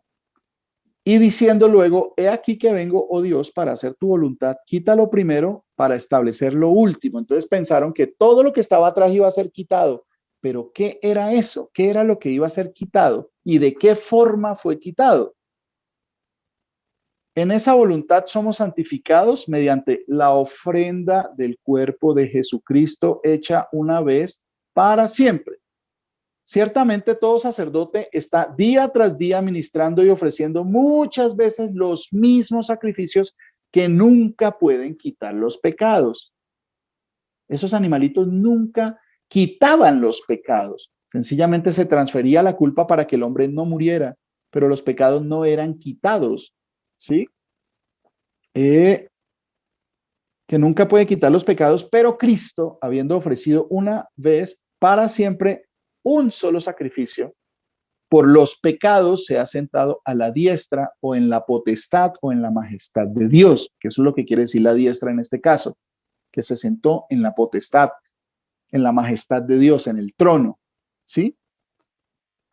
Y diciendo luego, he aquí que vengo, oh Dios, para hacer tu voluntad, quítalo primero para establecer lo último. Entonces pensaron que todo lo que estaba atrás iba a ser quitado, pero ¿qué era eso? ¿Qué era lo que iba a ser quitado? ¿Y de qué forma fue quitado? En esa voluntad somos santificados mediante la ofrenda del cuerpo de Jesucristo hecha una vez para siempre. Ciertamente todo sacerdote está día tras día ministrando y ofreciendo muchas veces los mismos sacrificios que nunca pueden quitar los pecados. Esos animalitos nunca quitaban los pecados. Sencillamente se transfería la culpa para que el hombre no muriera, pero los pecados no eran quitados, ¿sí? Que nunca puede quitar los pecados, pero Cristo, habiendo ofrecido una vez para siempre un solo sacrificio, por los pecados se ha sentado a la diestra o en la potestad o en la majestad de Dios, que eso es lo que quiere decir la diestra en este caso, que se sentó en la potestad, en la majestad de Dios, en el trono, ¿sí?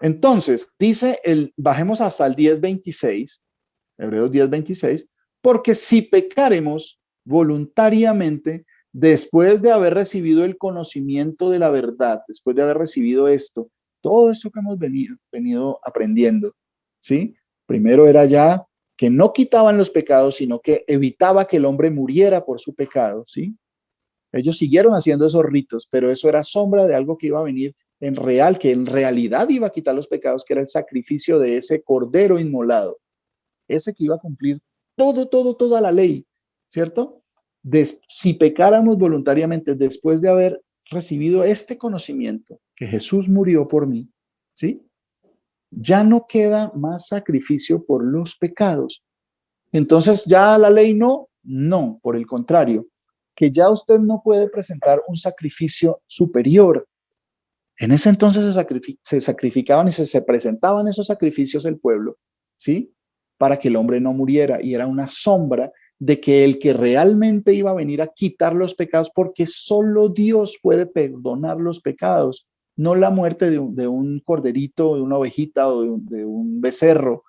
Entonces, dice bajemos hasta el 10:26, Hebreos 10:26, porque si pecaremos voluntariamente, después de haber recibido el conocimiento de la verdad, después de haber recibido esto, todo esto que hemos venido aprendiendo, ¿sí? Primero era ya que no quitaban los pecados, sino que evitaba que el hombre muriera por su pecado, ¿sí? Ellos siguieron haciendo esos ritos, pero eso era sombra de algo que iba a venir en real, que en realidad iba a quitar los pecados, que era el sacrificio de ese cordero inmolado, ese que iba a cumplir toda la ley, ¿cierto? Si pecáramos voluntariamente después de haber recibido este conocimiento, que Jesús murió por mí, ¿sí? Ya no queda más sacrificio por los pecados. Entonces, ¿ya la ley no? No, por el contrario, que ya usted no puede presentar un sacrificio superior. En ese entonces se sacrificaban y se presentaban esos sacrificios el pueblo, ¿sí? Para que el hombre no muriera, y era una sombra de que el que realmente iba a venir a quitar los pecados, porque solo Dios puede perdonar los pecados, no la muerte de un corderito, de una ovejita o de un becerro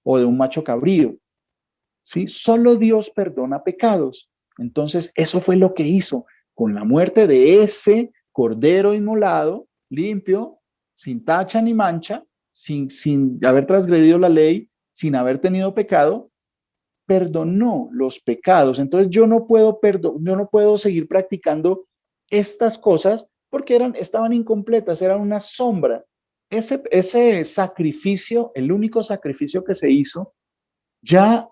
o de un macho cabrío, ¿sí? Solo Dios perdona pecados. Entonces, eso fue lo que hizo con la muerte de ese cordero inmolado, limpio, sin tacha ni mancha, sin haber transgredido la ley, sin haber tenido pecado, perdonó los pecados. Entonces yo no puedo seguir practicando estas cosas porque estaban incompletas, eran una sombra. Ese sacrificio, el único sacrificio que se hizo, ya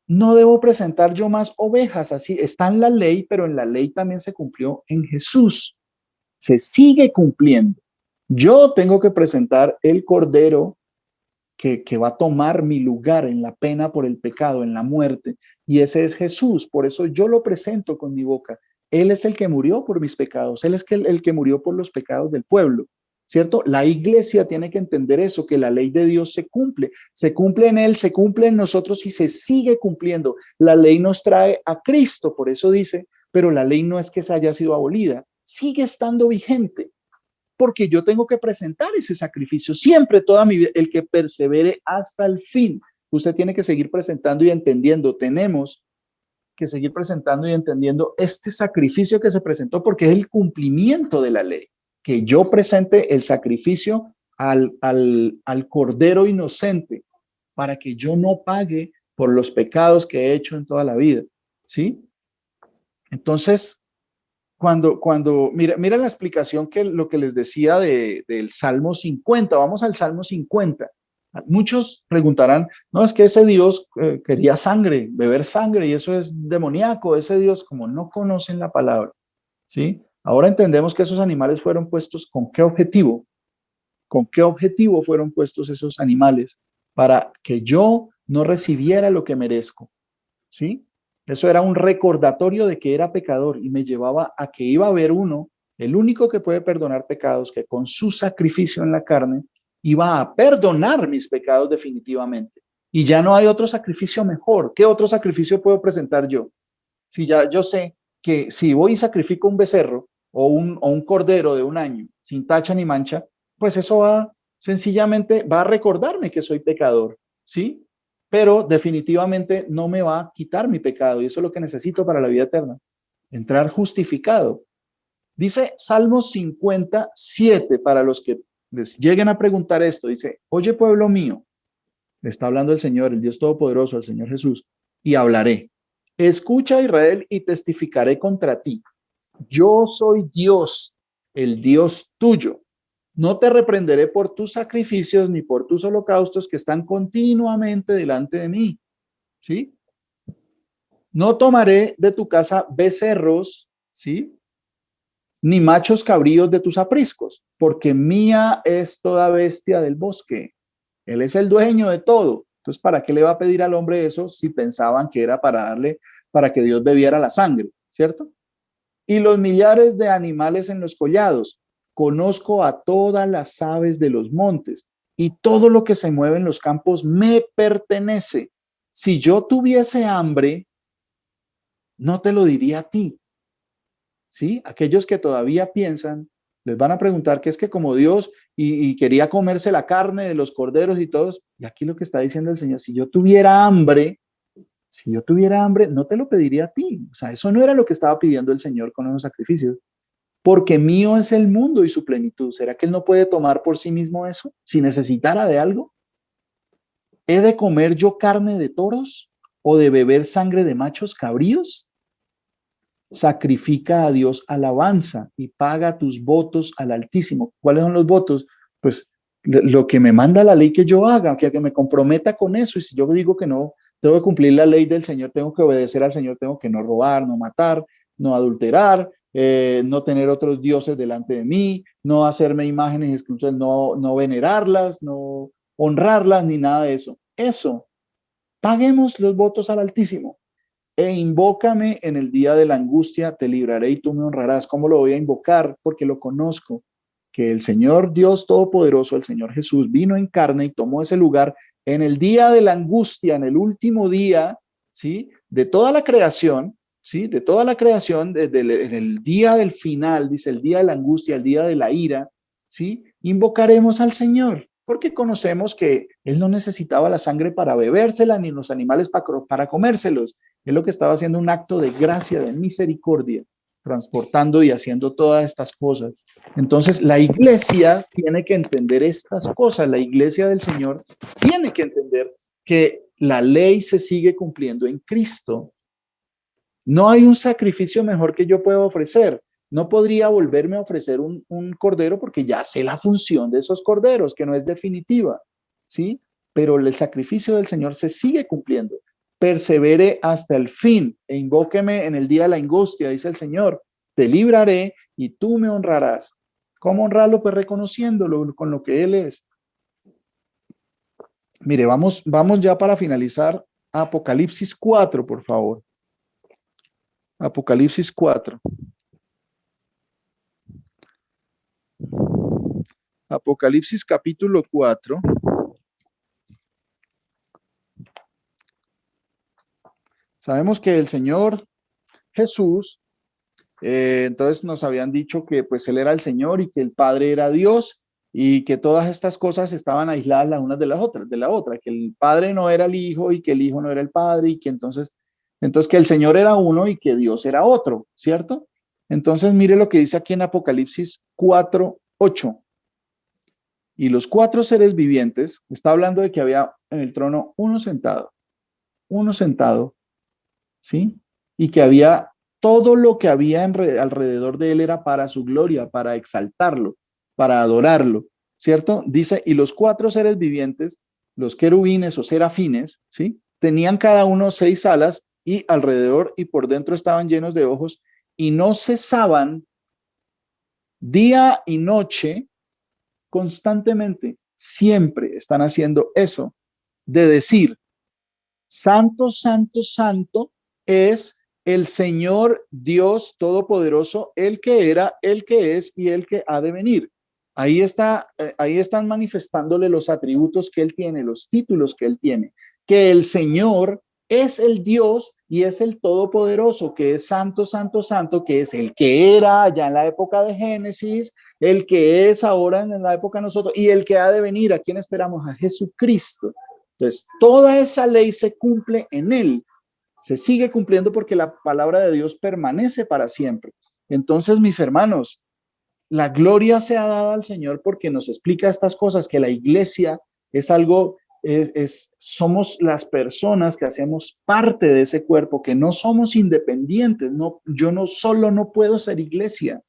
no debo presentar yo más ovejas. Así está en la ley, pero en la ley también se cumplió en Jesús. Se sigue cumpliendo. Yo tengo que presentar el cordero que va a tomar mi lugar en la pena por el pecado, en la muerte, y ese es Jesús. Por eso yo lo presento con mi boca. Él es el que murió por mis pecados, Él es el que murió por los pecados del pueblo, ¿cierto? La iglesia tiene que entender eso, que la ley de Dios se cumple en Él, se cumple en nosotros y se sigue cumpliendo. La ley nos trae a Cristo, por eso dice, pero la ley no es que se haya sido abolida, sigue estando vigente. porque yo tengo que presentar ese sacrificio siempre, toda mi vida, el que persevere hasta el fin. Usted tiene que seguir presentando y entendiendo, tenemos que seguir presentando y entendiendo este sacrificio que se presentó porque es el cumplimiento de la ley, que yo presente el sacrificio al cordero inocente para que yo no pague por los pecados que he hecho en toda la vida, ¿sí? Entonces, mira la explicación que lo que les decía del Salmo 50, vamos al Salmo 50. Muchos preguntarán, no, es que ese Dios quería sangre, beber sangre, y eso es demoníaco, ese Dios, como no conocen la palabra, ¿sí? Ahora entendemos que esos animales fueron puestos ¿con qué objetivo? ¿Con qué objetivo fueron puestos esos animales? Para que yo no recibiera lo que merezco, ¿sí? Eso era un recordatorio de que era pecador y me llevaba a que iba a haber uno, el único que puede perdonar pecados, que con su sacrificio en la carne iba a perdonar mis pecados definitivamente. Y ya no hay otro sacrificio mejor. ¿Qué otro sacrificio puedo presentar yo? Si ya yo sé que si voy y sacrifico un becerro o un cordero de un año sin tacha ni mancha, pues eso va sencillamente, va a recordarme que soy pecador, ¿sí? Pero definitivamente no me va a quitar mi pecado y eso es lo que necesito para la vida eterna, entrar justificado. Dice Salmo 57, para los que les lleguen a preguntar esto, dice, oye pueblo mío, le está hablando el Señor, el Dios Todopoderoso, el Señor Jesús, y hablaré. Escucha Israel y testificaré contra ti. Yo soy Dios, el Dios tuyo. No te reprenderé por tus sacrificios ni por tus holocaustos que están continuamente delante de mí. ¿Sí? No tomaré de tu casa becerros, ¿sí? Ni machos cabríos de tus apriscos, porque mía es toda bestia del bosque. Él es el dueño de todo. Entonces, ¿para qué le va a pedir al hombre eso si pensaban que era para darle, para que Dios bebiera la sangre, ¿cierto? Y los millares de animales en los collados. Conozco a todas las aves de los montes y todo lo que se mueve en los campos me pertenece. Si yo tuviese hambre, no te lo diría a ti. ¿Sí? Aquellos que todavía piensan, les van a preguntar que es que como Dios y quería comerse la carne de los corderos y todos, y aquí lo que está diciendo el Señor, si yo tuviera hambre, no te lo pediría a ti. O sea, eso no era lo que estaba pidiendo el Señor con los sacrificios. Porque mío es el mundo y su plenitud. ¿Será que Él no puede tomar por sí mismo eso? Si necesitara de algo. ¿He de comer yo carne de toros o de beber sangre de machos cabríos? Sacrifica a Dios alabanza y paga tus votos al Altísimo. ¿Cuáles son los votos? Pues lo que me manda la ley que yo haga, que me comprometa con eso. Y si yo digo que no, tengo que cumplir la ley del Señor, tengo que obedecer al Señor, tengo que no robar, no matar, no adulterar, no tener otros dioses delante de mí, no hacerme imágenes exclusivas, no venerarlas, no honrarlas, ni nada de eso. Eso, paguemos los votos al Altísimo. E invócame en el día de la angustia, te libraré y tú me honrarás. ¿Cómo lo voy a invocar? Porque lo conozco, que el Señor Dios Todopoderoso, el Señor Jesús, vino en carne y tomó ese lugar en el día de la angustia, en el último día, ¿sí? De toda la creación, ¿sí? De toda la creación, en el día del final, dice el día de la angustia, el día de la ira, ¿sí? Invocaremos al Señor, porque conocemos que Él no necesitaba la sangre para bebérsela, ni los animales para comérselos. Es lo que estaba haciendo un acto de gracia, de misericordia, transportando y haciendo todas estas cosas. Entonces, la iglesia tiene que entender estas cosas. La iglesia del Señor tiene que entender que la ley se sigue cumpliendo en Cristo. No hay un sacrificio mejor que yo pueda ofrecer. No podría volverme a ofrecer un cordero porque ya sé la función de esos corderos, que no es definitiva, ¿sí? Pero el sacrificio del Señor se sigue cumpliendo. Persevere hasta el fin e invóqueme en el día de la angustia, dice el Señor. Te libraré y tú me honrarás. ¿Cómo honrarlo? Pues reconociéndolo con lo que Él es. Mire, vamos ya para finalizar. Apocalipsis 4, por favor. Apocalipsis 4. Apocalipsis capítulo 4. Sabemos que el Señor Jesús Entonces nos habían dicho que pues Él era el Señor y que el Padre era Dios y que todas estas cosas estaban aisladas las unas de las otras, de la otra, que el Padre no era el Hijo y que el Hijo no era el Padre y que entonces que el Señor era uno y que Dios era otro, ¿cierto? Entonces mire lo que dice aquí en Apocalipsis 4:8. Y los cuatro seres vivientes, está hablando de que había en el trono uno sentado, ¿sí? Y que había todo lo que había alrededor de él era para su gloria, para exaltarlo, para adorarlo, ¿cierto? Dice, y los cuatro seres vivientes, los querubines o serafines, ¿sí? Tenían cada uno 6 alas y alrededor y por dentro estaban llenos de ojos y no cesaban día y noche constantemente, siempre están haciendo eso, de decir, Santo, santo, santo es el Señor Dios Todopoderoso, el que era, el que es y el que ha de venir. Ahí están manifestándole los atributos que Él tiene, los títulos que Él tiene, que el Señor es el Dios y es el Todopoderoso, que es santo, santo, santo, que es el que era allá en la época de Génesis, el que es ahora en la época de nosotros y el que ha de venir. ¿A quién esperamos? A Jesucristo. Entonces, toda esa ley se cumple en Él, se sigue cumpliendo porque la palabra de Dios permanece para siempre. Entonces, mis hermanos, la gloria sea dada al Señor porque nos explica estas cosas, que la iglesia es algo, somos las personas que hacemos parte de ese cuerpo, que no somos independientes. No, yo no puedo ser iglesia,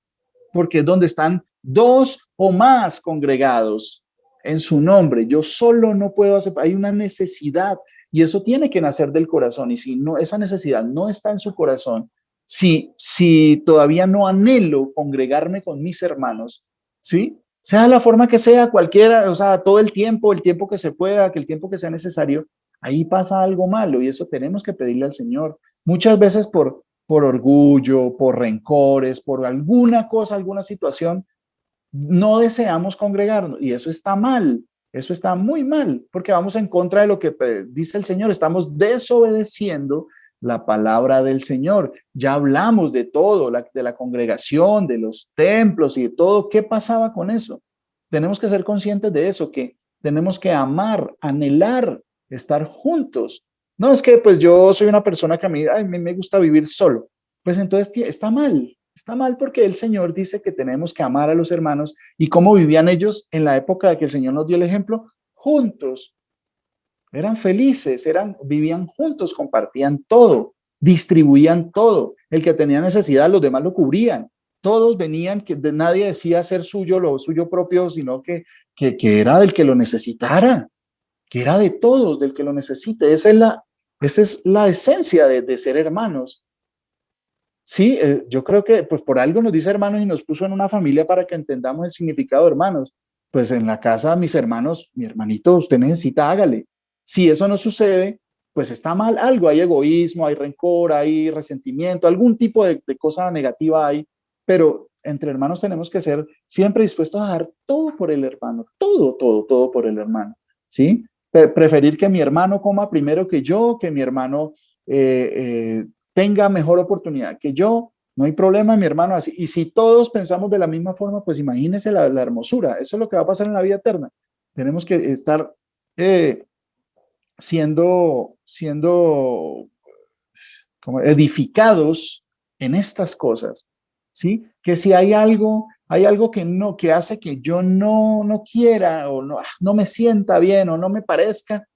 porque es donde están 2 o más congregados en su nombre. Yo solo no puedo hacer, hay una necesidad y eso tiene que nacer del corazón. Y si no, esa necesidad no está en su corazón, si todavía no anhelo congregarme con mis hermanos, ¿sí? Sea la forma que sea, cualquiera, o sea, todo el tiempo que se pueda, que el tiempo que sea necesario, ahí pasa algo malo y eso tenemos que pedirle al Señor. Muchas veces por orgullo, por rencores, por alguna cosa, alguna situación, no deseamos congregarnos y eso está muy mal, porque vamos en contra de lo que dice el Señor, estamos desobedeciendo la palabra del Señor. Ya hablamos de todo, de la congregación, de los templos y de todo. ¿Qué pasaba con eso? Tenemos que ser conscientes de eso, que tenemos que amar, anhelar, estar juntos. No es que pues yo soy una persona que a mí me gusta vivir solo. Pues entonces está mal porque el Señor dice que tenemos que amar a los hermanos y cómo vivían ellos en la época de que el Señor nos dio el ejemplo, juntos. Eran felices, vivían juntos, compartían todo, distribuían todo. El que tenía necesidad, los demás lo cubrían. Todos venían, que nadie decía ser suyo, lo suyo propio, sino que era del que lo necesitara, que era de todos, del que lo necesite. Esa es la esencia de ser hermanos. Sí, yo creo que pues por algo nos dice hermanos y nos puso en una familia para que entendamos el significado de hermanos. Pues en la casa, mis hermanos, mi hermanito, usted necesita, hágale. Si eso no sucede, pues está mal algo, hay egoísmo, hay rencor, hay resentimiento, algún tipo de cosa negativa hay, pero entre hermanos tenemos que ser siempre dispuestos a dar todo por el hermano, todo, todo, todo por el hermano, ¿sí? Preferir que mi hermano coma primero que yo, que mi hermano tenga mejor oportunidad que yo, no hay problema, mi hermano, así. Y si todos pensamos de la misma forma, pues imagínense la hermosura. Eso es lo que va a pasar en la vida eterna. Tenemos que estar siendo como edificados en estas cosas, ¿sí? Que si hay algo que hace que yo no quiera o no me sienta bien o no me parezca,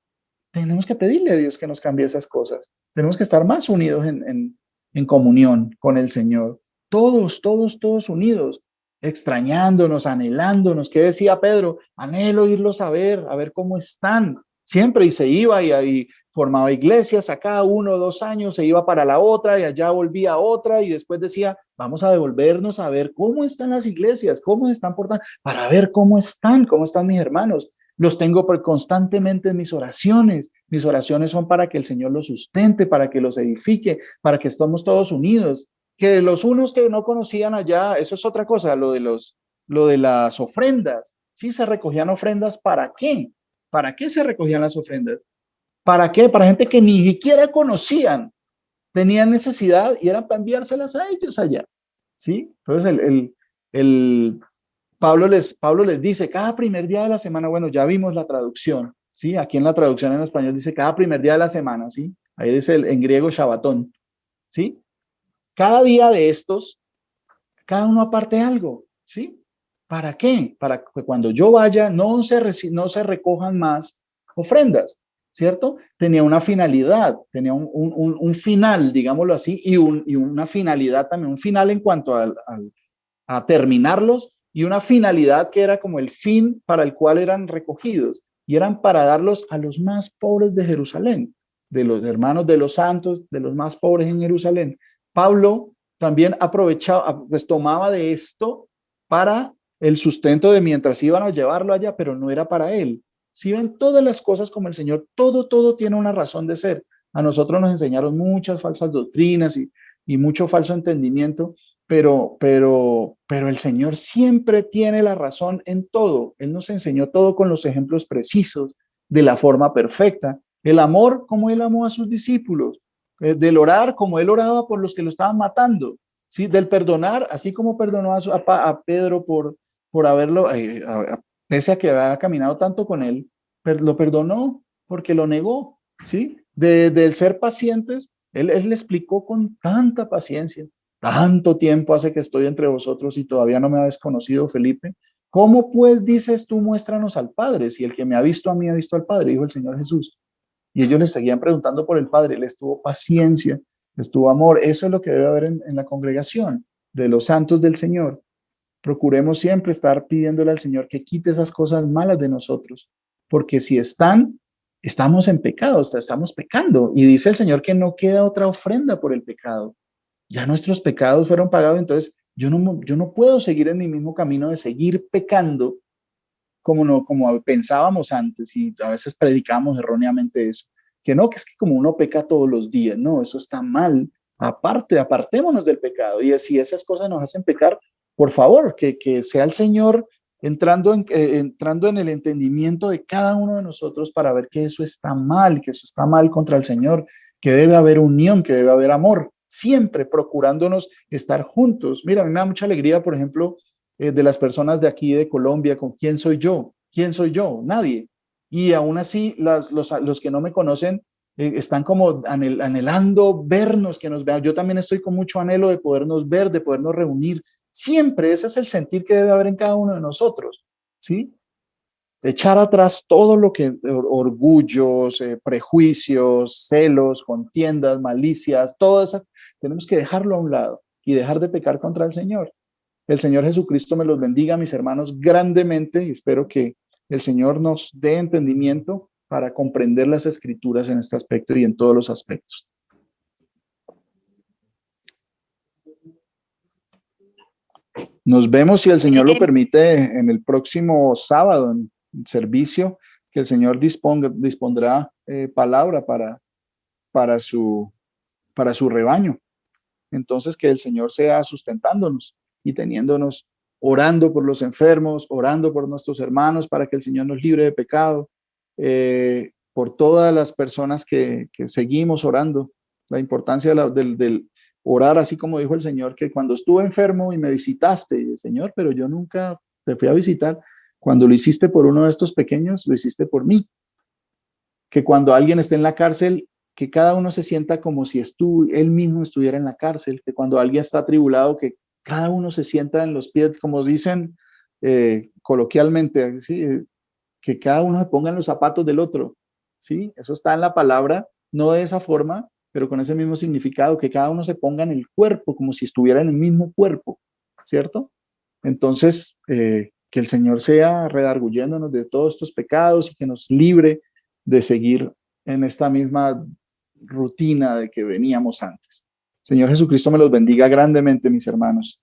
tenemos que pedirle a Dios que nos cambie esas cosas. Tenemos que estar más unidos en comunión con el Señor. Todos, todos, todos unidos, extrañándonos, anhelándonos. ¿Qué decía Pedro? Anhelo irlos a ver cómo están. Siempre y se iba y formaba iglesias a cada 1 o 2 años, se iba para la otra y allá volvía a otra y después decía, vamos a devolvernos a ver cómo están las iglesias, cómo se están portando, para ver cómo están mis hermanos. Los tengo constantemente en mis oraciones. Mis oraciones son para que el Señor los sustente, para que los edifique, para que estemos todos unidos. Que los unos que no conocían allá, eso es otra cosa, lo de las ofrendas. Sí, se recogían ofrendas, ¿para qué? ¿Para qué se recogían las ofrendas? ¿Para qué? Para gente que ni siquiera conocían, tenían necesidad y eran para enviárselas a ellos allá. ¿sí? Entonces Pablo les dice, cada primer día de la semana, bueno, ya vimos la traducción, ¿sí? Aquí en la traducción en español dice cada primer día de la semana, ¿sí? Ahí dice en griego Shabbatón, ¿sí? Cada día de estos, cada uno aparte algo, ¿sí? ¿Para qué? Para que cuando yo vaya no se recojan más ofrendas, ¿cierto? Tenía una finalidad, tenía un final, digámoslo así, y una finalidad también, un final en cuanto a terminarlos y una finalidad que era como el fin para el cual eran recogidos y eran para darlos a los más pobres de Jerusalén, de los hermanos de los santos, de los más pobres en Jerusalén. Pablo también aprovechaba, pues tomaba de esto para el sustento de mientras iban a llevarlo allá, pero no era para él. Si ven todas las cosas como el Señor, todo tiene una razón de ser. A nosotros nos enseñaron muchas falsas doctrinas y mucho falso entendimiento, pero el Señor siempre tiene la razón en todo. Él nos enseñó todo con los ejemplos precisos, de la forma perfecta. El amor, como Él amó a sus discípulos. Del orar, como Él oraba por los que lo estaban matando. ¿Sí? Del perdonar, así como perdonó a Pedro por haberlo, pese a que había caminado tanto con Él, lo perdonó porque lo negó. ¿Sí? Del ser pacientes, él le explicó con tanta paciencia. Tanto tiempo hace que estoy entre vosotros y todavía no me habéis conocido, Felipe. ¿Cómo pues dices tú, muéstranos al Padre? Si el que me ha visto a mí ha visto al Padre, dijo el Señor Jesús. Y ellos les seguían preguntando por el Padre. Les tuvo paciencia, les tuvo amor. Eso es lo que debe haber en la congregación de los santos del Señor. Procuremos siempre estar pidiéndole al Señor que quite esas cosas malas de nosotros, porque si estamos en pecado, estamos pecando. Y dice el Señor que no queda otra ofrenda por el pecado. Ya nuestros pecados fueron pagados, entonces yo no puedo seguir en mi mismo camino de seguir pecando como pensábamos antes y a veces predicamos erróneamente eso, que es que como uno peca todos los días, no, eso está mal, apartémonos del pecado y si esas cosas nos hacen pecar, por favor, que sea el Señor entrando en el entendimiento de cada uno de nosotros para ver que eso está mal contra el Señor, que debe haber unión, que debe haber amor, siempre procurándonos estar juntos. Mira, a mí me da mucha alegría, por ejemplo, de las personas de aquí de Colombia, con quién soy yo, nadie. Y aún así, los que no me conocen están como anhelando vernos, que nos vean. Yo también estoy con mucho anhelo de podernos ver, de podernos reunir. Siempre ese es el sentir que debe haber en cada uno de nosotros, ¿sí? Echar atrás todo lo que orgullos, prejuicios, celos, contiendas, malicias, todo eso, tenemos que dejarlo a un lado y dejar de pecar contra el Señor. El Señor Jesucristo me los bendiga, mis hermanos, grandemente y espero que el Señor nos dé entendimiento para comprender las escrituras en este aspecto y en todos los aspectos. Nos vemos, si el Señor lo permite, en el próximo sábado en servicio, que el Señor dispondrá palabra para su rebaño. Entonces, que el Señor sea sustentándonos y teniéndonos, orando por los enfermos, orando por nuestros hermanos para que el Señor nos libre de pecado, por todas las personas que seguimos orando, la importancia del orar, así como dijo el Señor, que cuando estuve enfermo y me visitaste, Señor, pero yo nunca te fui a visitar, cuando lo hiciste por uno de estos pequeños, lo hiciste por mí. Que cuando alguien esté en la cárcel, que cada uno se sienta como si él mismo estuviera en la cárcel, que cuando alguien está atribulado, que cada uno se sienta en los pies, como dicen coloquialmente, ¿sí? Que cada uno se ponga en los zapatos del otro, ¿sí? Eso está en la palabra, no de esa forma, pero con ese mismo significado, que cada uno se ponga en el cuerpo, como si estuviera en el mismo cuerpo, ¿cierto? Entonces, que el Señor sea redarguyéndonos de todos estos pecados y que nos libre de seguir en esta misma rutina de que veníamos antes. Señor Jesucristo me los bendiga grandemente, mis hermanos.